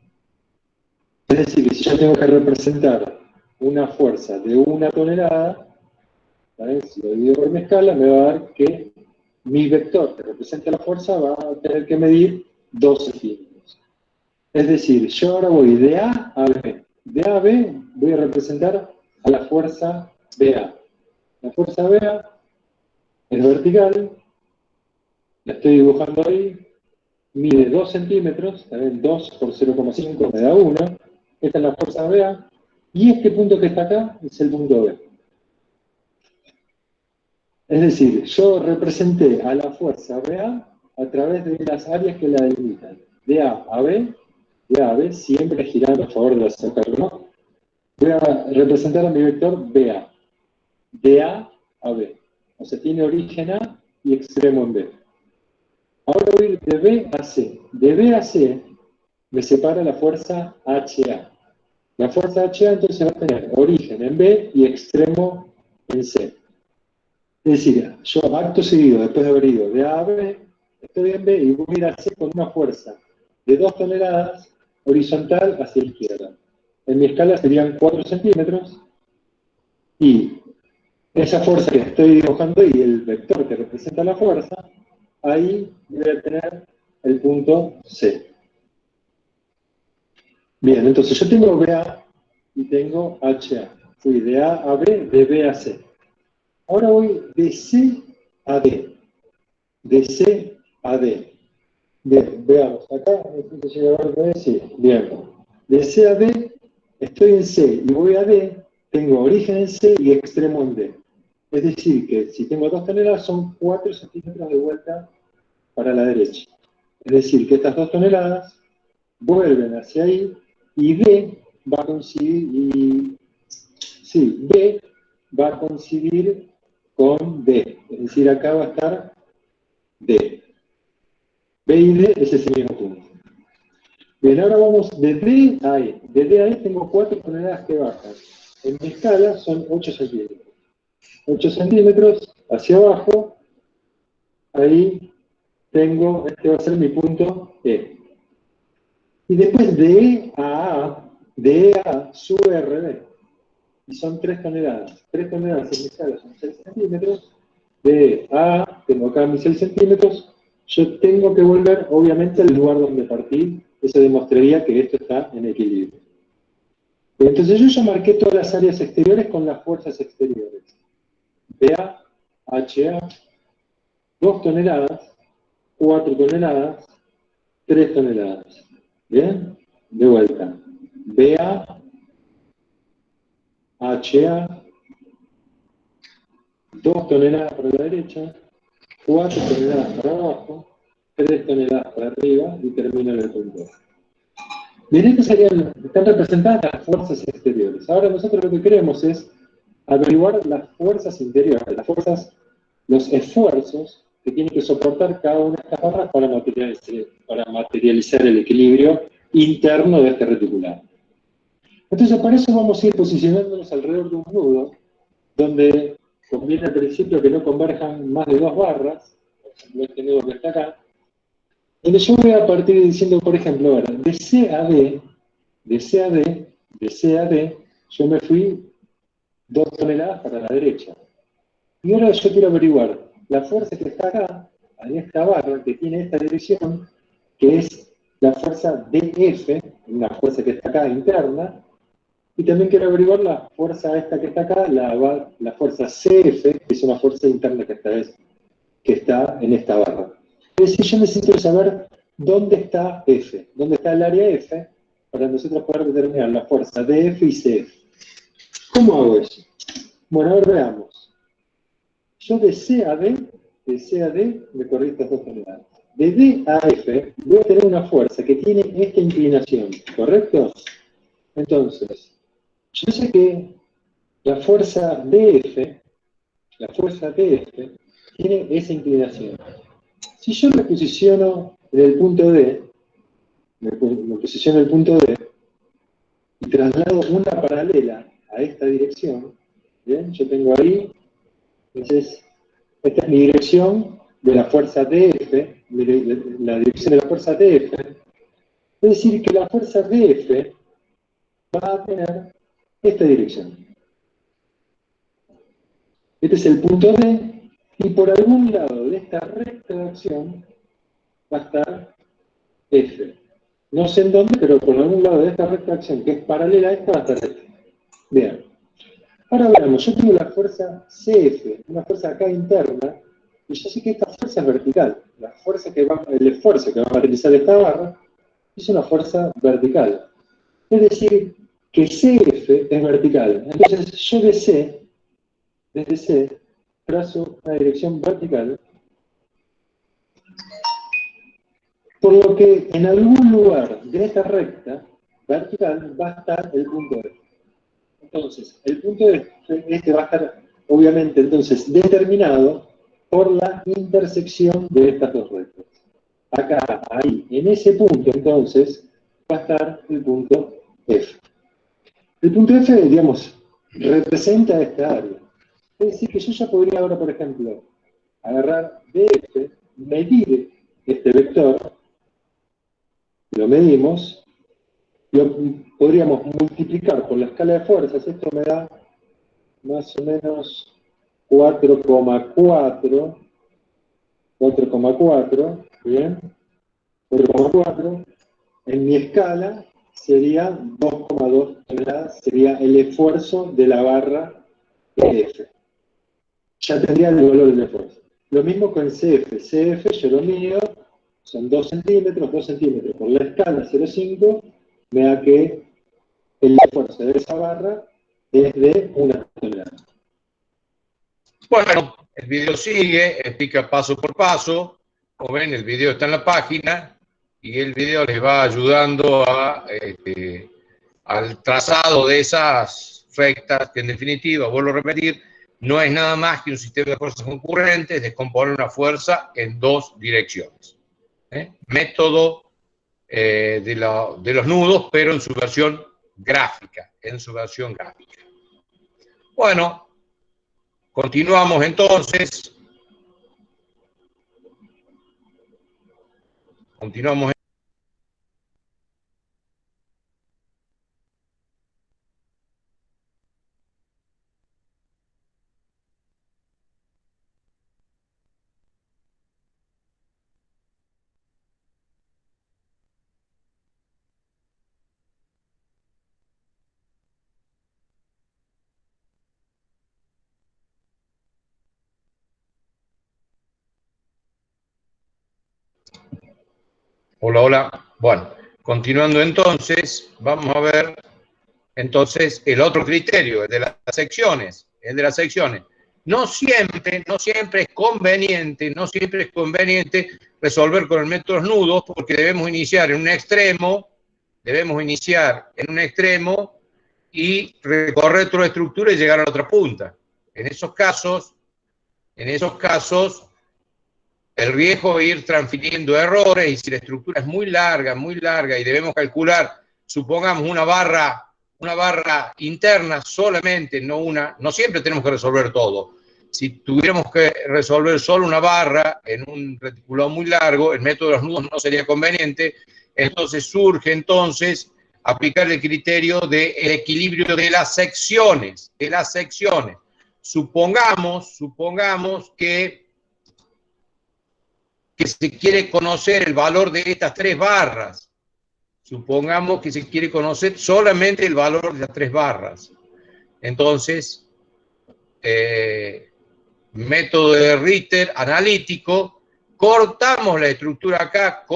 Es decir, que si yo tengo que representar una fuerza de 1 tonelada, ¿vale? Si lo divido por mi escala, me va a dar que mi vector que representa la fuerza va a tener que medir 2 centímetros. Es decir, yo ahora voy de A a B. De A a B voy a representar a la fuerza BA. La fuerza BA es vertical, la estoy dibujando ahí, mide 2 centímetros, ¿saben? 2 por 0,5 me da 1. Esta es la fuerza BA, y este punto que está acá es el punto B. Es decir, yo representé a la fuerza BA a través de las áreas que la delimitan. De A a B, siempre girando a favor de la cerca del reloj. Voy a representar a mi vector BA. De A a B. O sea, tiene origen A y extremo en B. Ahora voy a ir de B a C. De B a C me separa la fuerza HA. La fuerza HA entonces va a tener origen en B y extremo en C. Es decir, yo acto seguido, después de haber ido de A a B, estoy en B y voy a ir a C con una fuerza de 2 toneladas horizontal hacia la izquierda. En mi escala serían 4 centímetros, y esa fuerza que estoy dibujando y el vector que representa la fuerza, ahí voy a tener el punto C. Bien, entonces yo tengo BA y tengo HA. Fui de A a B, de B a C. Ahora voy de C a D. De C a D. Bien, veamos. Acá necesito llegar a ver D. Sí, bien. De C a D, estoy en C y voy a D, tengo origen en C y extremo en D. Es decir, que si tengo 2 toneladas son 4 centímetros de vuelta para la derecha. Es decir, que estas 2 toneladas vuelven hacia ahí y B va a coincidir, B va a coincidir con D. Es decir, acá va a estar D. B y D es ese mismo punto. Bien, ahora vamos de D a E. De D a E tengo 4 toneladas que bajan. En mi escala son 8 centímetros. 8 centímetros hacia abajo, ahí tengo, este va a ser mi punto E. Y después de E a A, de E a A sube RB. Y son 3 toneladas. 3 toneladas en mi escala son 6 centímetros. De E a A tengo acá mis 6 centímetros, yo tengo que volver, obviamente, al lugar donde partí. Eso demostraría que esto está en equilibrio. Entonces yo ya marqué todas las áreas exteriores con las fuerzas exteriores. BA, HA, 2 toneladas, 4 toneladas, 3 toneladas. ¿Bien? De vuelta. BA, HA, 2 toneladas para la derecha, 4 toneladas para abajo, 3 toneladas para arriba y termino en el punto. Bien, estas están representadas las fuerzas exteriores. Ahora nosotros lo que queremos es averiguar las fuerzas interiores, los esfuerzos que tiene que soportar cada una de estas barras para materializar el equilibrio interno de este reticulado. Entonces, para eso vamos a ir posicionándonos alrededor de un nudo, donde conviene al principio que no converjan más de 2 barras, por ejemplo, este nudo que está acá, donde yo voy a partir diciendo, por ejemplo, ahora, de C a D, yo me fui 2 toneladas para la derecha. Y ahora yo quiero averiguar la fuerza que está acá, en esta barra, que tiene esta dirección, que es la fuerza DF, una fuerza que está acá interna, y también quiero averiguar la fuerza esta que está acá, la fuerza CF, que es una fuerza interna que está en esta barra. Es decir, yo necesito saber dónde está F, dónde está el área F, para nosotros poder determinar la fuerza DF y CF. ¿Cómo hago eso? Bueno, a ver, veamos. Yo de C a D me corrí estas 2 toneladas. De D a F voy a tener una fuerza que tiene esta inclinación, ¿correcto? Entonces, yo sé que la fuerza DF tiene esa inclinación. Si yo me posiciono en el punto D, me posiciono en el punto D, y traslado una paralela a esta dirección, ¿bien? Yo tengo ahí, entonces, esta es mi dirección de la fuerza DF, la dirección de la fuerza DF, es decir, que la fuerza DF va a tener esta dirección. Este es el punto D, y por algún lado de esta recta de acción va a estar F. No sé en dónde, pero por algún lado de esta recta de acción que es paralela a esta va a estar F. Bien. Ahora veamos, yo tengo la fuerza CF, una fuerza acá interna, y yo sé que esta fuerza es vertical. El esfuerzo que va a materializar esta barra es una fuerza vertical. Es decir, que CF es vertical. Entonces yo desde C, trazo una dirección vertical, por lo que en algún lugar de esta recta vertical va a estar el punto F. Entonces, el punto este va a estar, obviamente, entonces, determinado por la intersección de estas 2 rectas. Acá, ahí, en ese punto, entonces, va a estar el punto F. El punto F, digamos, representa esta área. Es decir, que yo ya podría ahora, por ejemplo, agarrar DF, medir este vector, lo medimos, lo podríamos multiplicar por la escala de fuerzas, esto me da más o menos 4,4, ¿bien? 4,4, en mi escala sería 2,2 toneladas, sería el esfuerzo de la barra EF. Ya tendría el valor del esfuerzo. Lo mismo con CF yo lo mido, son 2 centímetros por la escala 0,5, me da que el esfuerzo de esa barra es de 1 tonelada. Bueno, el video sigue, explica paso por paso. Como ven, el video está en la página y el video les va ayudando al trazado de esas rectas, que en definitiva, vuelvo a repetir, no es nada más que un sistema de fuerzas concurrentes, descomponer una fuerza en 2 direcciones. Método de los nudos, pero en su versión gráfica, Bueno, continuamos entonces. Continuamos. Hola, hola. Bueno, continuando entonces, vamos a ver entonces el otro criterio, el de las secciones. El de las secciones. No siempre es conveniente, resolver con el método nudos, porque debemos iniciar en un extremo, y recorrer toda la estructura y llegar a la otra punta. En esos casos, el riesgo de ir transfiriendo errores, y si la estructura es muy larga, y debemos calcular, supongamos, una barra interna solamente, no siempre tenemos que resolver todo. Si tuviéramos que resolver solo una barra en un reticulado muy largo, el método de los nudos no sería conveniente. Entonces surge aplicar el criterio del equilibrio de las secciones. Supongamos que se quiere conocer el valor de estas tres barras. Supongamos que se quiere conocer solamente el valor de las tres barras. Entonces, método de Ritter analítico, cortamos la estructura acá,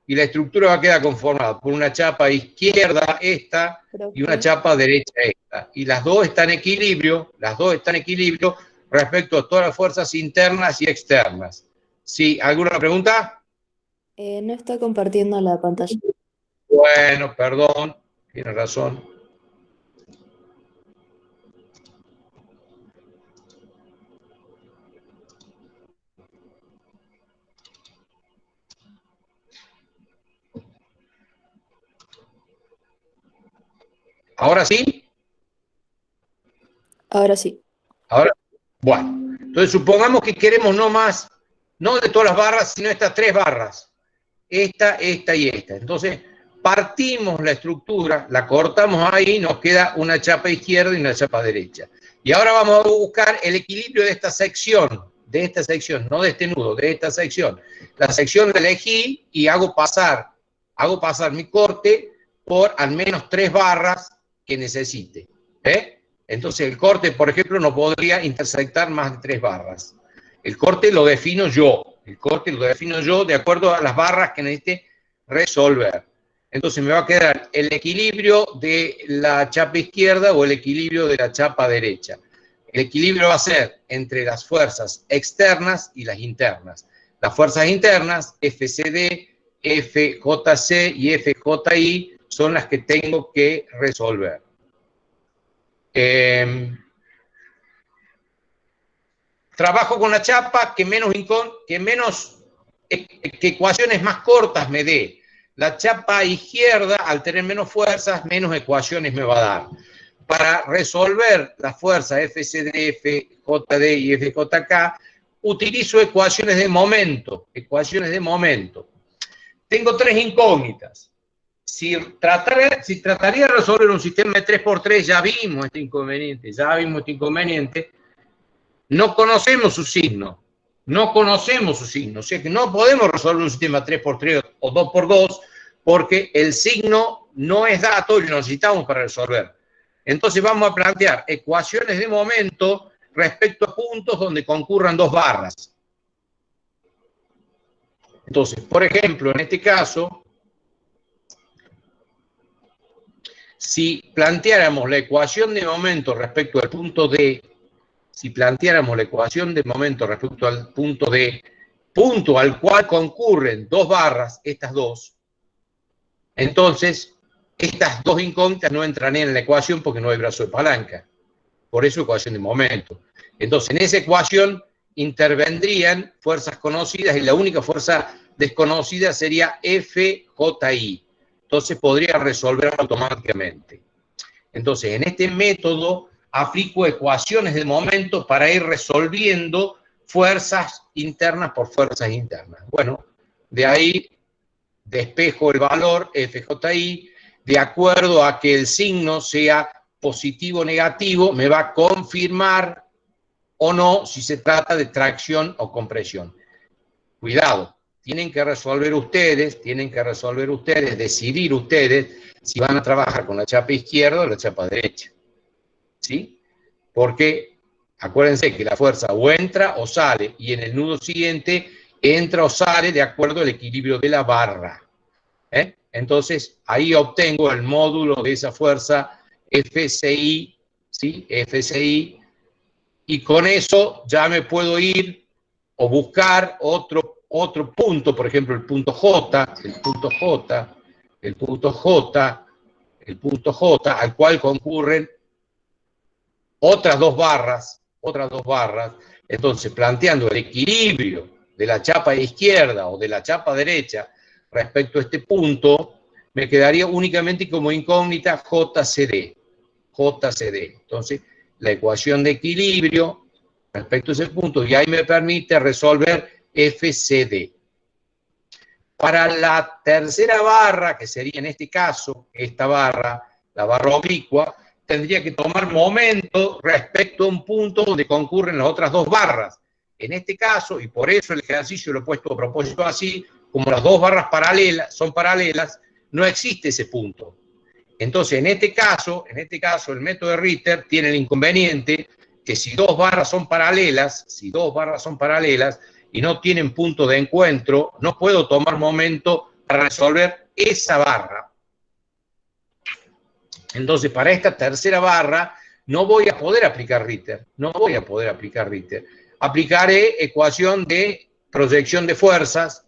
y la estructura va a quedar conformada por una chapa izquierda, esta, y una chapa derecha, esta. Y las dos están en equilibrio, respecto a todas las fuerzas internas y externas. ¿Sí? ¿Alguna pregunta? No está compartiendo la pantalla. Bueno, perdón, tiene razón. ¿Ahora sí? Ahora sí. Ahora, bueno, entonces supongamos que queremos no de todas las barras, sino estas tres barras. Esta y esta. Entonces, partimos la estructura, la cortamos ahí, nos queda una chapa izquierda y una chapa derecha. Y ahora vamos a buscar el equilibrio de esta sección, no de este nudo, de esta sección. La sección la elegí y hago pasar mi corte por al menos tres barras que necesite. Entonces el corte, por ejemplo, no podría intersectar más de tres barras. El corte lo defino yo de acuerdo a las barras que necesite resolver. Entonces me va a quedar el equilibrio de la chapa izquierda o el equilibrio de la chapa derecha. El equilibrio va a ser entre las fuerzas externas y las internas. Las fuerzas internas, FCD, FJC y FJI, son las que tengo que resolver. Trabajo con la chapa que ecuaciones más cortas me dé. La chapa izquierda, al tener menos fuerzas, menos ecuaciones me va a dar. Para resolver las fuerzas FCD, FJD y FJK, utilizo ecuaciones de momento. Tengo tres incógnitas. Si trataría de resolver un sistema de 3×3, ya vimos este inconveniente. No conocemos su signo, o sea que no podemos resolver un sistema 3×3 o 2×2 porque el signo no es dato y lo necesitamos para resolver. Entonces vamos a plantear ecuaciones de momento respecto a puntos donde concurran dos barras. Entonces, por ejemplo, en este caso, si planteáramos la ecuación de momento respecto al punto D, punto al cual concurren dos barras, estas dos, entonces estas dos incógnitas no entrarían en la ecuación porque no hay brazo de palanca. Por eso ecuación de momento. Entonces en esa ecuación intervendrían fuerzas conocidas y la única fuerza desconocida sería FJI. Entonces podría resolver automáticamente. Entonces en este método aplico ecuaciones de momento para ir resolviendo fuerzas internas por fuerzas internas. Bueno, de ahí despejo el valor FJI, de acuerdo a que el signo sea positivo o negativo, me va a confirmar o no si se trata de tracción o compresión. Cuidado, tienen que resolver ustedes, decidir ustedes si van a trabajar con la chapa izquierda o la chapa derecha. ¿Sí? Porque acuérdense que la fuerza o entra o sale, y en el nudo siguiente entra o sale de acuerdo al equilibrio de la barra. Entonces, ahí obtengo el módulo de esa fuerza FCI, ¿sí? FCI, y con eso ya me puedo ir o buscar otro punto, por ejemplo, el punto J, al cual concurren otras dos barras. Entonces, planteando el equilibrio de la chapa izquierda o de la chapa derecha respecto a este punto, me quedaría únicamente como incógnita JCD. Entonces, la ecuación de equilibrio respecto a ese punto, y ahí me permite resolver FCD. Para la tercera barra, que sería en este caso, esta barra, la barra oblicua, tendría que tomar momento respecto a un punto donde concurren las otras dos barras. En este caso, y por eso el ejercicio lo he puesto a propósito así, como las dos barras son paralelas, no existe ese punto. Entonces, en este caso, el método de Ritter tiene el inconveniente que si dos barras son paralelas y no tienen punto de encuentro, no puedo tomar momento para resolver esa barra. Entonces, para esta tercera barra, no voy a poder aplicar Ritter. Aplicaré ecuación de proyección de fuerzas,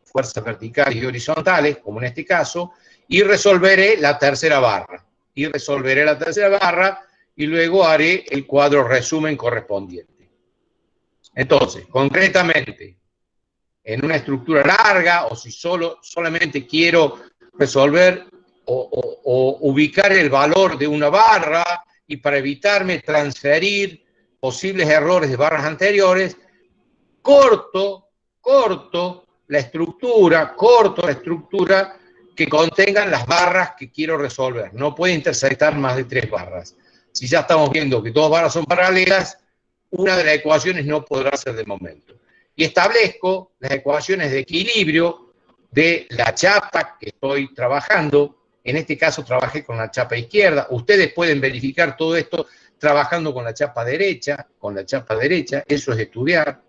fuerzas verticales y horizontales, como en este caso, y resolveré la tercera barra. Y luego haré el cuadro resumen correspondiente. Entonces, concretamente, en una estructura larga, o si solamente quiero resolver o ubicar el valor de una barra, y para evitarme transferir posibles errores de barras anteriores, corto la estructura que contengan las barras que quiero resolver. No puede intersectar más de 3 barras. Si ya estamos viendo que 2 barras son paralelas, una de las ecuaciones no podrá ser de momento. Y establezco las ecuaciones de equilibrio de la chapa que estoy trabajando. En este caso trabajé con la chapa izquierda. Ustedes pueden verificar todo esto trabajando con la chapa derecha. Eso es estudiar.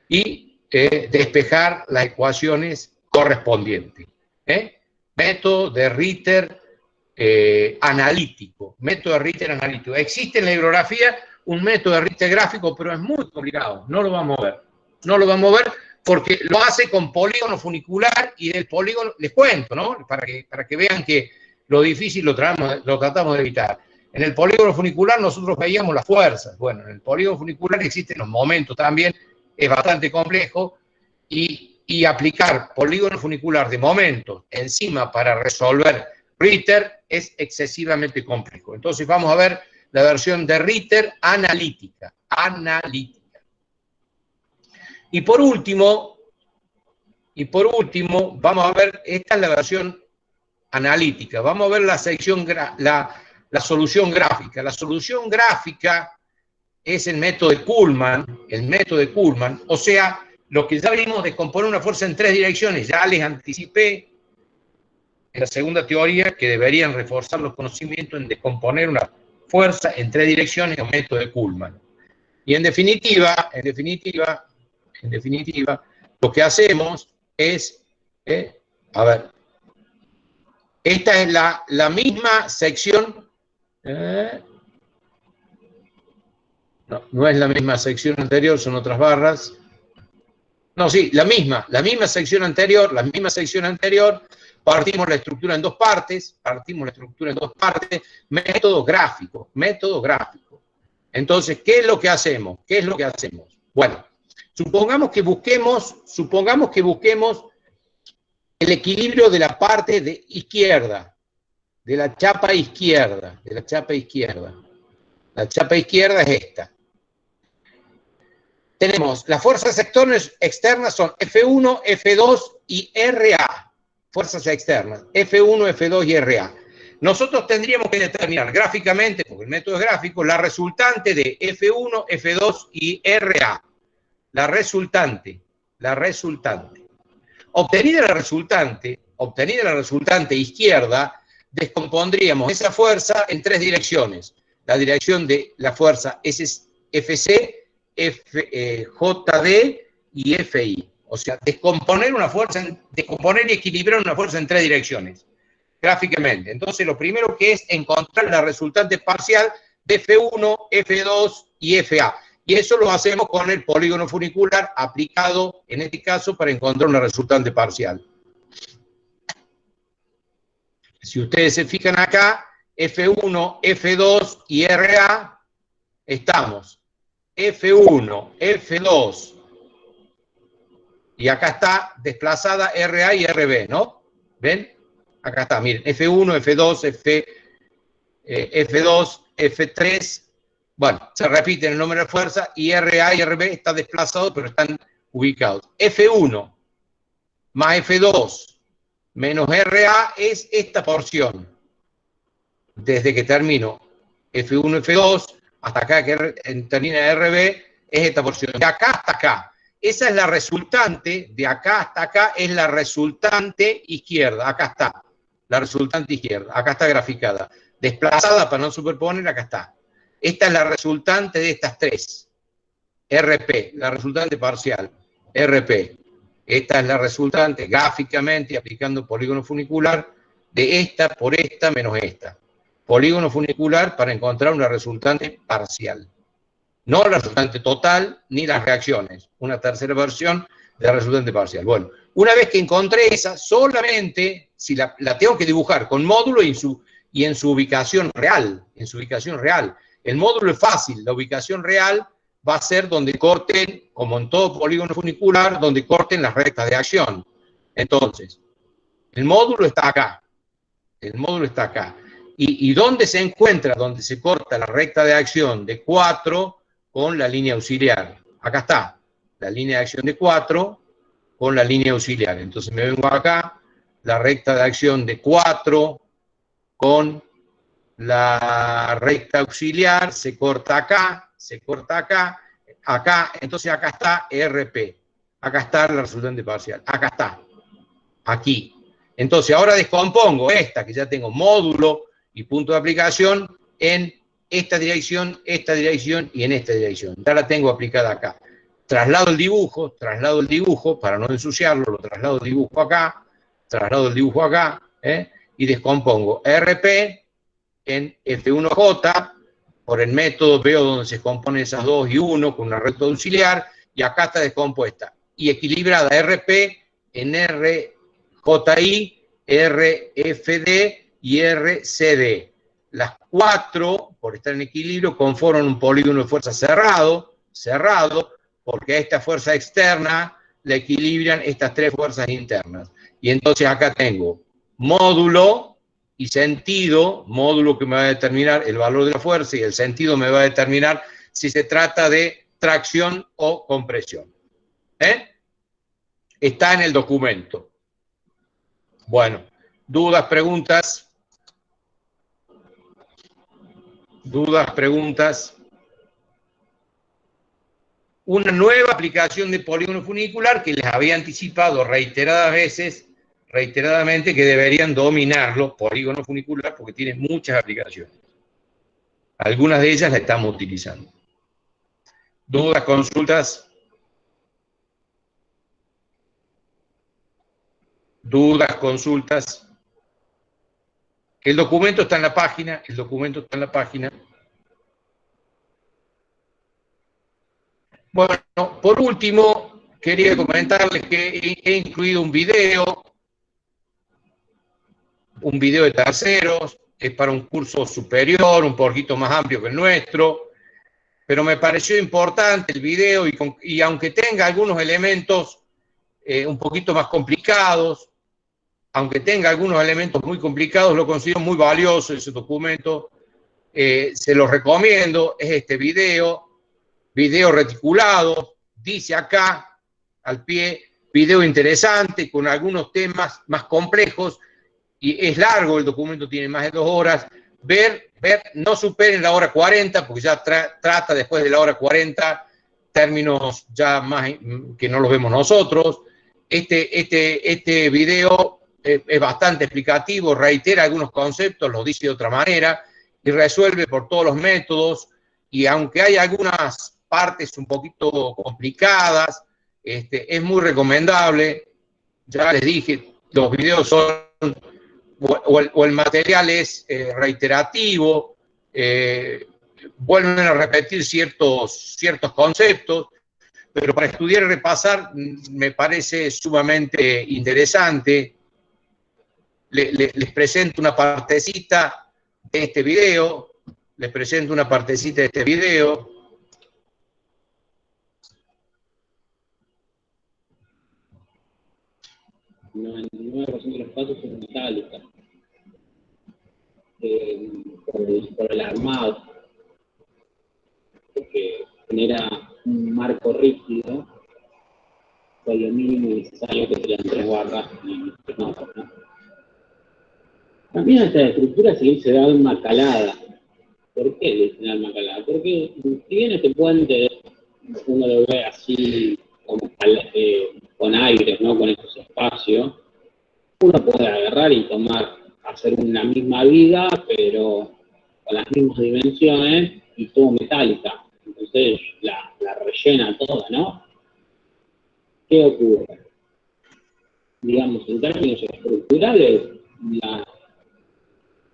Y despejar las ecuaciones correspondientes. Método de Ritter analítico. Existe en la hidrografía un método de Ritter gráfico, pero es muy complicado. No lo vamos a ver porque lo hace con polígono funicular, y del polígono, les cuento, ¿no? Para que vean que lo difícil lo tratamos de evitar. En el polígono funicular nosotros veíamos las fuerzas. Bueno, en el polígono funicular existen los momentos también, es bastante complejo, y aplicar polígono funicular de momentos encima para resolver Ritter es excesivamente complejo. Entonces vamos a ver la versión de Ritter analítica. Y por último, vamos a ver, esta es la versión analítica. Vamos a ver la solución gráfica. La solución gráfica es el método de Kuhlmann, o sea, lo que ya vimos de componer una fuerza en 3 direcciones. Ya les anticipé en la segunda teoría que deberían reforzar los conocimientos en descomponer una fuerza en 3 direcciones, el método de Kuhlmann. Y en definitiva, lo que hacemos es, a ver, esta es la misma sección, no es la misma sección anterior, son otras barras. No, sí, la misma sección anterior, partimos la estructura en dos partes, método gráfico. Entonces, ¿qué es lo que hacemos? Bueno, supongamos que busquemos el equilibrio de la parte de izquierda, de la chapa izquierda. La chapa izquierda es esta. Tenemos las fuerzas externas son F1, F2 y RA. Fuerzas externas, F1, F2 y RA. Nosotros tendríamos que determinar gráficamente, porque el método es gráfico, la resultante de F1, F2 y RA. La resultante. Obtenida la resultante izquierda, descompondríamos esa fuerza en 3 direcciones. La dirección de la fuerza FC, JD y FI. O sea, descomponer y equilibrar una fuerza en tres direcciones, gráficamente. Entonces, lo primero que es encontrar la resultante parcial de F1, F2 y FA. Y eso lo hacemos con el polígono funicular aplicado, en este caso, para encontrar una resultante parcial. Si ustedes se fijan acá, F1, F2 y RA, estamos. F1, F2, y acá está desplazada RA y RB, ¿no? ¿Ven? Acá está, miren, F1, F2, F2, F3, bueno, se repiten el número de fuerza, y RA y RB está desplazado, pero están ubicados. F1 más F2 menos RA es esta porción. Desde que termino F1, F2, hasta acá que termina RB, es esta porción. De acá hasta acá. Esa es la resultante, de acá hasta acá es la resultante izquierda. Acá está, la resultante izquierda. Acá está graficada. Desplazada para no superponer, acá está. Esta es la resultante de estas tres. RP, la resultante parcial. RP. Esta es la resultante, gráficamente, aplicando polígono funicular, de esta por esta menos esta. Polígono funicular para encontrar una resultante parcial. No la resultante total, ni las reacciones. Una tercera versión de la resultante parcial. Bueno, una vez que encontré esa, solamente, si la tengo que dibujar con módulo y en su ubicación real. En su ubicación real. El módulo es fácil, la ubicación real va a ser donde corten, como en todo polígono funicular, donde corten las rectas de acción. Entonces, el módulo está acá. El módulo está acá. ¿Y dónde se encuentra? Donde se corta la recta de acción de 4 con la línea auxiliar. Acá está, la línea de acción de 4 con la línea auxiliar. Entonces me vengo acá, la recta de acción de 4 con la recta auxiliar, se corta acá, acá, entonces acá está RP. Acá está la resultante parcial. Acá está, aquí. Entonces ahora descompongo esta, que ya tengo módulo y punto de aplicación, en esta dirección y en esta dirección. Ya la tengo aplicada acá. Traslado el dibujo para no ensuciarlo, lo traslado el dibujo acá, y descompongo RP en F1J, por el método veo donde se componen esas 2 y 1 con una recta auxiliar, y acá está descompuesta. Y equilibrada RP en RJI, RFD y RCD. Las 4, por estar en equilibrio, conforman un polígono de fuerza cerrado, porque a esta fuerza externa la equilibran estas 3 fuerzas internas. Y entonces acá tengo módulo y sentido, módulo que me va a determinar el valor de la fuerza y el sentido me va a determinar si se trata de tracción o compresión. Está en el documento. Bueno, dudas, preguntas. ¿Dudas, preguntas? Una nueva aplicación de polígono funicular que les había anticipado reiteradamente, que deberían dominarlo, polígono funicular, porque tiene muchas aplicaciones. Algunas de ellas las estamos utilizando. ¿Dudas, consultas? ¿Dudas, consultas? El documento está en la página, Bueno, por último, quería comentarles que he incluido un video de terceros, es para un curso superior, un poquito más amplio que el nuestro, pero me pareció importante el video y aunque tenga algunos elementos un poquito más complicados, muy complicados, lo considero muy valioso ese documento, se los recomiendo, es este video reticulado, dice acá, al pie, video interesante, con algunos temas más complejos, y es largo, el documento tiene más de 2 horas, no superen la hora 40, porque ya trata después de la hora 40 términos ya más que no los vemos nosotros. Este video es bastante explicativo, reitera algunos conceptos, los dice de otra manera, y resuelve por todos los métodos, y aunque hay algunas partes un poquito complicadas, es muy recomendable. Ya les dije, los videos son, o el material es reiterativo, vuelven a repetir ciertos conceptos, pero para estudiar y repasar me parece sumamente interesante. Les presento una partecita de este video, les presento una partecita de este video. El 99% de los casos son metálicas, por el armado, porque genera un marco rígido con lo mínimo necesario, que serían 3 barras y 3 notas, ¿no? También a esta estructura se da alma calada. ¿Por qué le dicen alma calada? Porque si bien este puente uno lo ve así como con aires, ¿no? Con estos espacios, uno puede agarrar y hacer una misma viga, pero con las mismas dimensiones y todo metálica. Entonces la rellena toda, ¿no? ¿Qué ocurre? Digamos, en términos estructurales,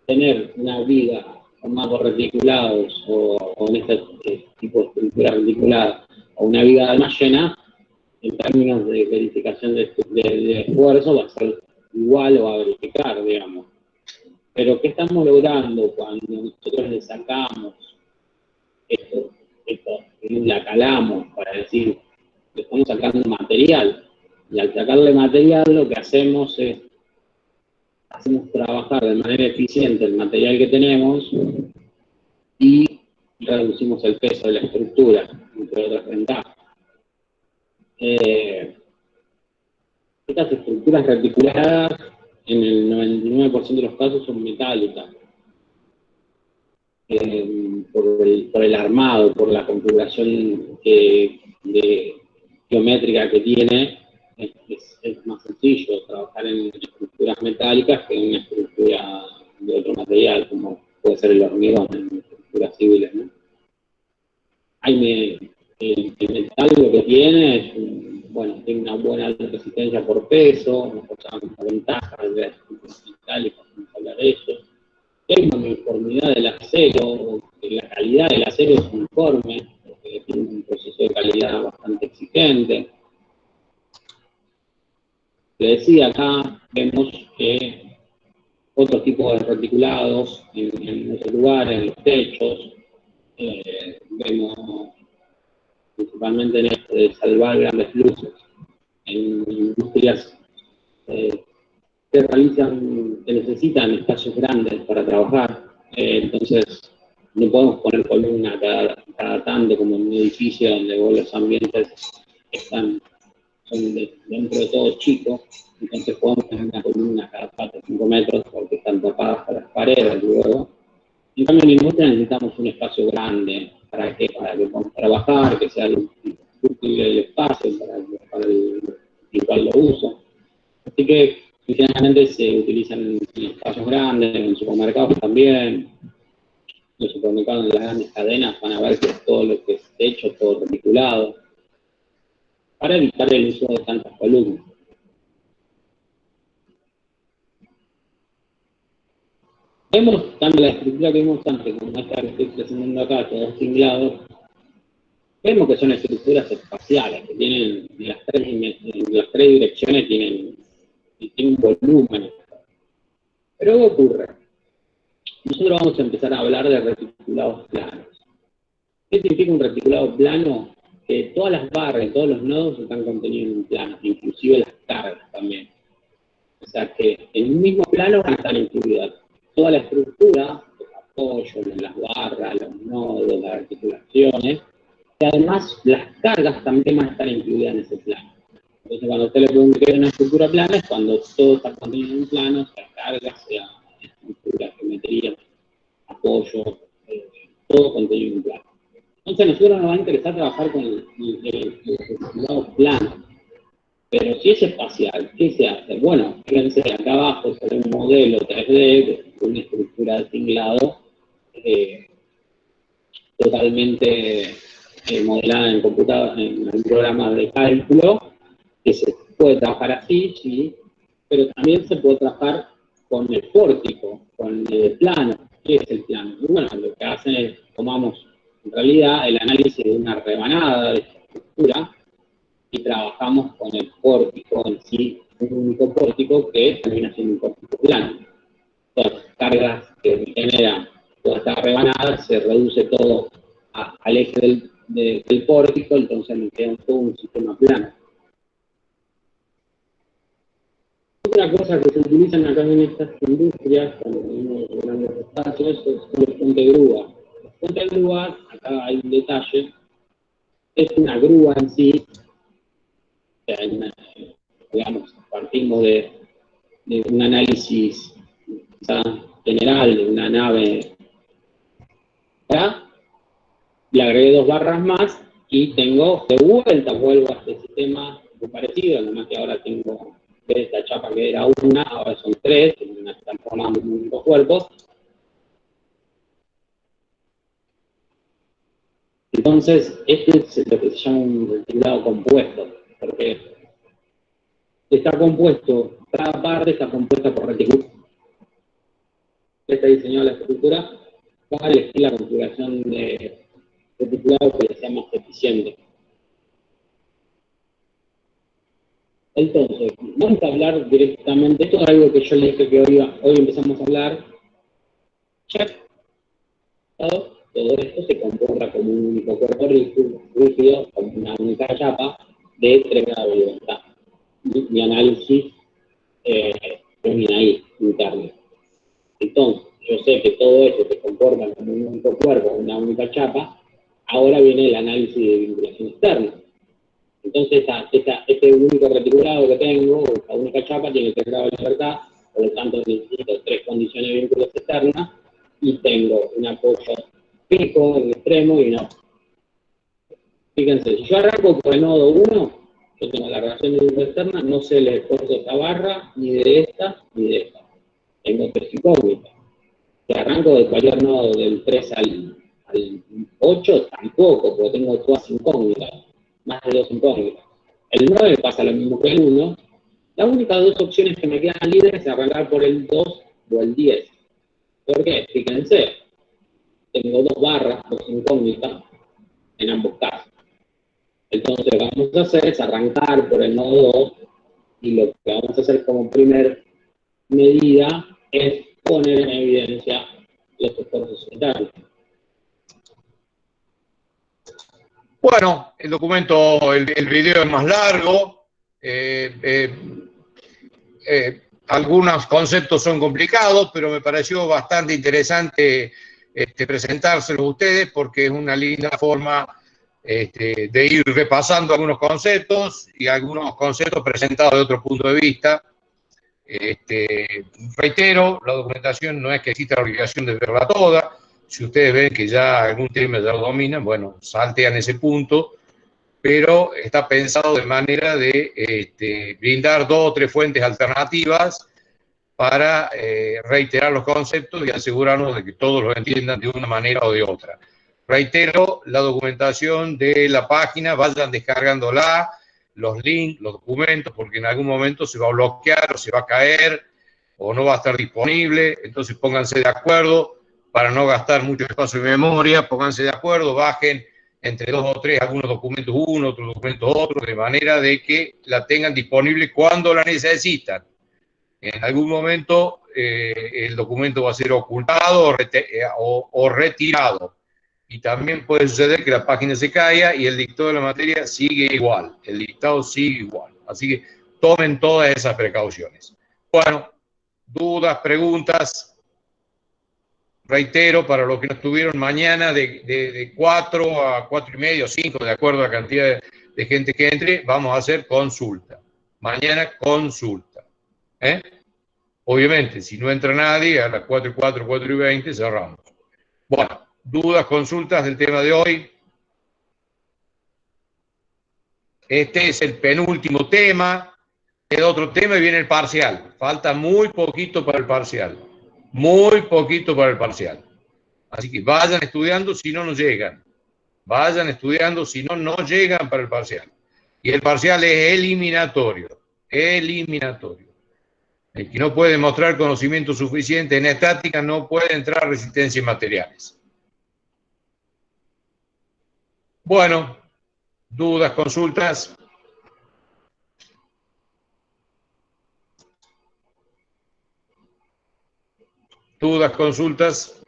tener una viga con marcos reticulados o con este tipo de estructura reticulada o una viga de alma llena, en términos de verificación de esfuerzo, va a ser igual o a verificar, digamos. Pero ¿qué estamos logrando cuando nosotros le sacamos esto la calamos, para decir, le estamos sacando material? Y al sacarle material, lo que hacemos es trabajar de manera eficiente el material que tenemos y reducimos el peso de la estructura, entre otras ventajas. Estas estructuras reticuladas, en el 99% de los casos, son metálicas. Por el armado, por la configuración geométrica que tiene, es más sencillo trabajar en estructuras metálicas que en una estructura de otro material, como puede ser el hormigón, en estructuras civiles, ¿no? El metal lo que tiene es, tiene una buena resistencia por peso, una ventaja de las estructuras metálicas, vamos a hablar de eso. Hay una uniformidad del acero, la calidad del acero es uniforme, porque tiene un proceso de calidad bastante exigente. Le decía, acá vemos que otro tipo de reticulados en otros lugares, en los techos, vemos principalmente en esto de salvar grandes luces, en industrias que necesitan espacios grandes para trabajar, entonces no podemos poner columna cada tanto como en un edificio donde los ambientes son dentro de todo chicos, entonces podemos tener una columna cada 4 o 5 metros porque están tapadas por las paredes luego. En cambio, en la industria necesitamos un espacio grande. ¿Para qué? Para que podamos trabajar, que sea útil el espacio para el cual lo uso. Así que, generalmente se utilizan en espacios grandes, en supermercados también. Los supermercados de las grandes cadenas van a ver que todo lo que es techo, todo reticulado, para evitar el uso de tantas columnas. Vemos tanto la estructura que vimos antes, como esta que estoy presentando acá, todos singlados. Vemos que son estructuras espaciales, que tienen las tres direcciones, tienen un volumen. Pero ¿qué ocurre? Nosotros vamos a empezar a hablar de reticulados planos. ¿Qué significa un reticulado plano? Que todas las barras y todos los nodos están contenidos en un plano, inclusive las cargas también. O sea que en un mismo plano van a estar incluidas toda la estructura, los apoyos, las barras, los nodos, las articulaciones, y además las cargas también van a estar incluidas en ese plano. Entonces cuando usted le pregunta qué es una estructura plana, es cuando todo está contenido en un plano, sea cargas, sea estructura, geometría, apoyo, todo contenido en un plano. Entonces a nosotros nos va a interesar trabajar con el reticulados planos. Pero si es espacial, ¿qué se hace? Bueno, fíjense, acá abajo se ve un modelo 3D de una estructura de tinglado totalmente modelada en computadora, en un programa de cálculo, que se puede trabajar así, sí, pero también se puede trabajar con el pórtico, con el plano. ¿Qué es el plano? Y bueno, lo que hacen es, tomamos en realidad el análisis de una rebanada de esta estructura y trabajamos con el pórtico en sí, un único pórtico que termina siendo un pórtico plano. Todas las cargas que genera toda esta rebanada se reduce todo al eje del pórtico, entonces me queda todo un sistema plano. Otra cosa que se utilizan acá en estas industrias, cuando tenemos grandes espacios, son los puentes grúa. Los puentes grúa, acá hay un detalle, es una grúa en sí, digamos, partimos de un análisis general de una nave, ¿ya? Le agregué 2 barras más y tengo de vuelta, vuelvo a este sistema muy parecido, nomás que ahora tengo de esta chapa que era una, ahora son 3, se están formando en únicos cuerpos. Entonces, este es lo que se llama un reticulado compuesto, porque está compuesto, cada parte está compuesta por reticulados. Está diseñada la estructura para elegir la configuración de reticulado que sea más eficiente. Entonces, vamos a hablar directamente, esto es algo que yo le dije que hoy empezamos a hablar. Check. Todo esto se comporta como un único cuerpo rígido, como una única chapa de 3 grados de libertad. Mi análisis termina ahí, interno. Entonces, yo sé que todo esto se comporta como un único cuerpo, una única chapa. Ahora viene el análisis de vinculación externa. Entonces, este único reticulado que tengo, esta única chapa, tiene 3 grados de libertad, por lo tanto necesito 3 condiciones de vínculos externas, y tengo un apoyo fijo en el extremo y no. Fíjense, si yo arranco por el nodo 1, yo tengo la relación de vínculo externa, no sé el esfuerzo de esta barra, ni de esta, ni de esta. Tengo 3 incógnitas. Si arranco de cualquier nodo del 3 al 8, tampoco, porque tengo todas incógnitas, más de 2 incógnitas. El 9 pasa lo mismo que el 1. Las únicas 2 opciones que me quedan libres es arrancar por el 2 o el 10. ¿Por qué? Fíjense, tengo 2 barras, 2 incógnitas en ambos casos. Entonces, lo que vamos a hacer es arrancar por el nodo 2 y lo que vamos a hacer como primer medida es poner en evidencia los esfuerzos unitarios. Bueno, el documento, el video es más largo, algunos conceptos son complicados, pero me pareció bastante interesante presentárselos a ustedes porque es una linda forma de ir repasando algunos conceptos y algunos conceptos presentados de otro punto de vista. Reitero, la documentación no es que exista la obligación de verla toda. Si ustedes ven que ya algún tema ya lo dominan, bueno, saltean ese punto, pero está pensado de manera de brindar 2 o 3 fuentes alternativas para reiterar los conceptos y asegurarnos de que todos lo entiendan de una manera o de otra. Reitero, la documentación de la página, vayan descargándola, los links, los documentos, porque en algún momento se va a bloquear o se va a caer o no va a estar disponible, entonces pónganse de acuerdo para no gastar mucho espacio de memoria, pónganse de acuerdo, bajen entre 2 o 3 algunos documentos uno, otros documentos otro, de manera de que la tengan disponible cuando la necesitan. En algún momento el documento va a ser ocultado o retirado. Y también puede suceder que la página se caiga y el dictado de la materia sigue igual. El dictado sigue igual. Así que tomen todas esas precauciones. Bueno, dudas, preguntas. Reitero, para los que no estuvieron mañana, de 4 a 4 y medio, 5, de acuerdo a la cantidad de gente que entre, vamos a hacer consulta. Mañana consulta. Obviamente, si no entra nadie, a las 4 y 4, 4 y 20 cerramos. Bueno, dudas, consultas del tema de hoy. Este es el penúltimo tema. Queda otro tema y viene el parcial. Falta muy poquito para el parcial. Muy poquito para el parcial. Así que vayan estudiando, si no, no llegan. Vayan estudiando, si no, no llegan para el parcial. Y el parcial es eliminatorio. Eliminatorio. El que no puede mostrar conocimiento suficiente en estática no puede entrar a resistencias materiales. Bueno, dudas, consultas. Dudas, consultas.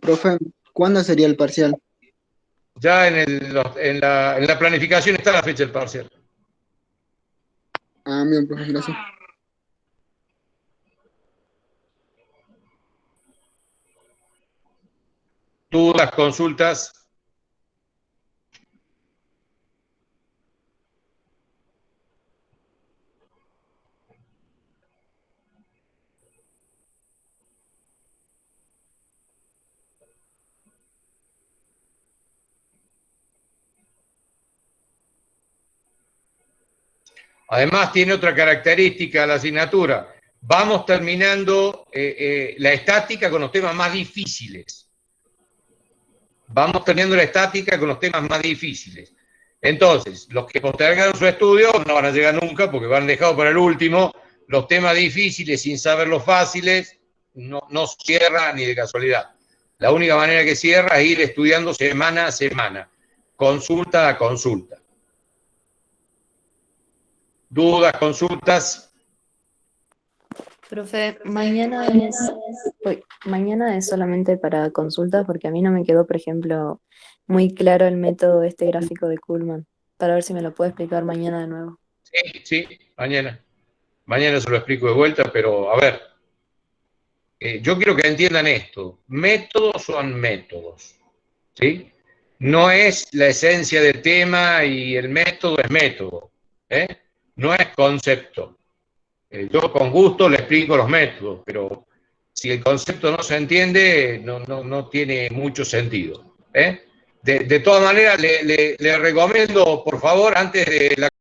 Profe, ¿cuándo sería el parcial? Ya en la planificación está la fecha del parcial. Ah, bien, profe, gracias. Dudas, consultas. Además, tiene otra característica la asignatura. Vamos terminando la estática con los temas más difíciles. Vamos terminando la estática con los temas más difíciles. Entonces, los que postergan su estudio no van a llegar nunca porque van dejado para el último. Los temas difíciles, sin saber los fáciles, no cierra ni de casualidad. La única manera que cierra es ir estudiando semana a semana, consulta a consulta. ¿Dudas, consultas? Profe, mañana es solamente para consultas porque a mí no me quedó, por ejemplo, muy claro el método este gráfico de Kuhlmann. Para ver si me lo puede explicar mañana de nuevo. Sí, mañana. Mañana se lo explico de vuelta, pero a ver, yo quiero que entiendan esto. Métodos son métodos, ¿sí? No es la esencia del tema y el método es método, ¿eh? No es concepto. Yo con gusto le explico los métodos, pero si el concepto no se entiende, no tiene mucho sentido, ¿eh? De todas maneras, le recomiendo, por favor, antes de la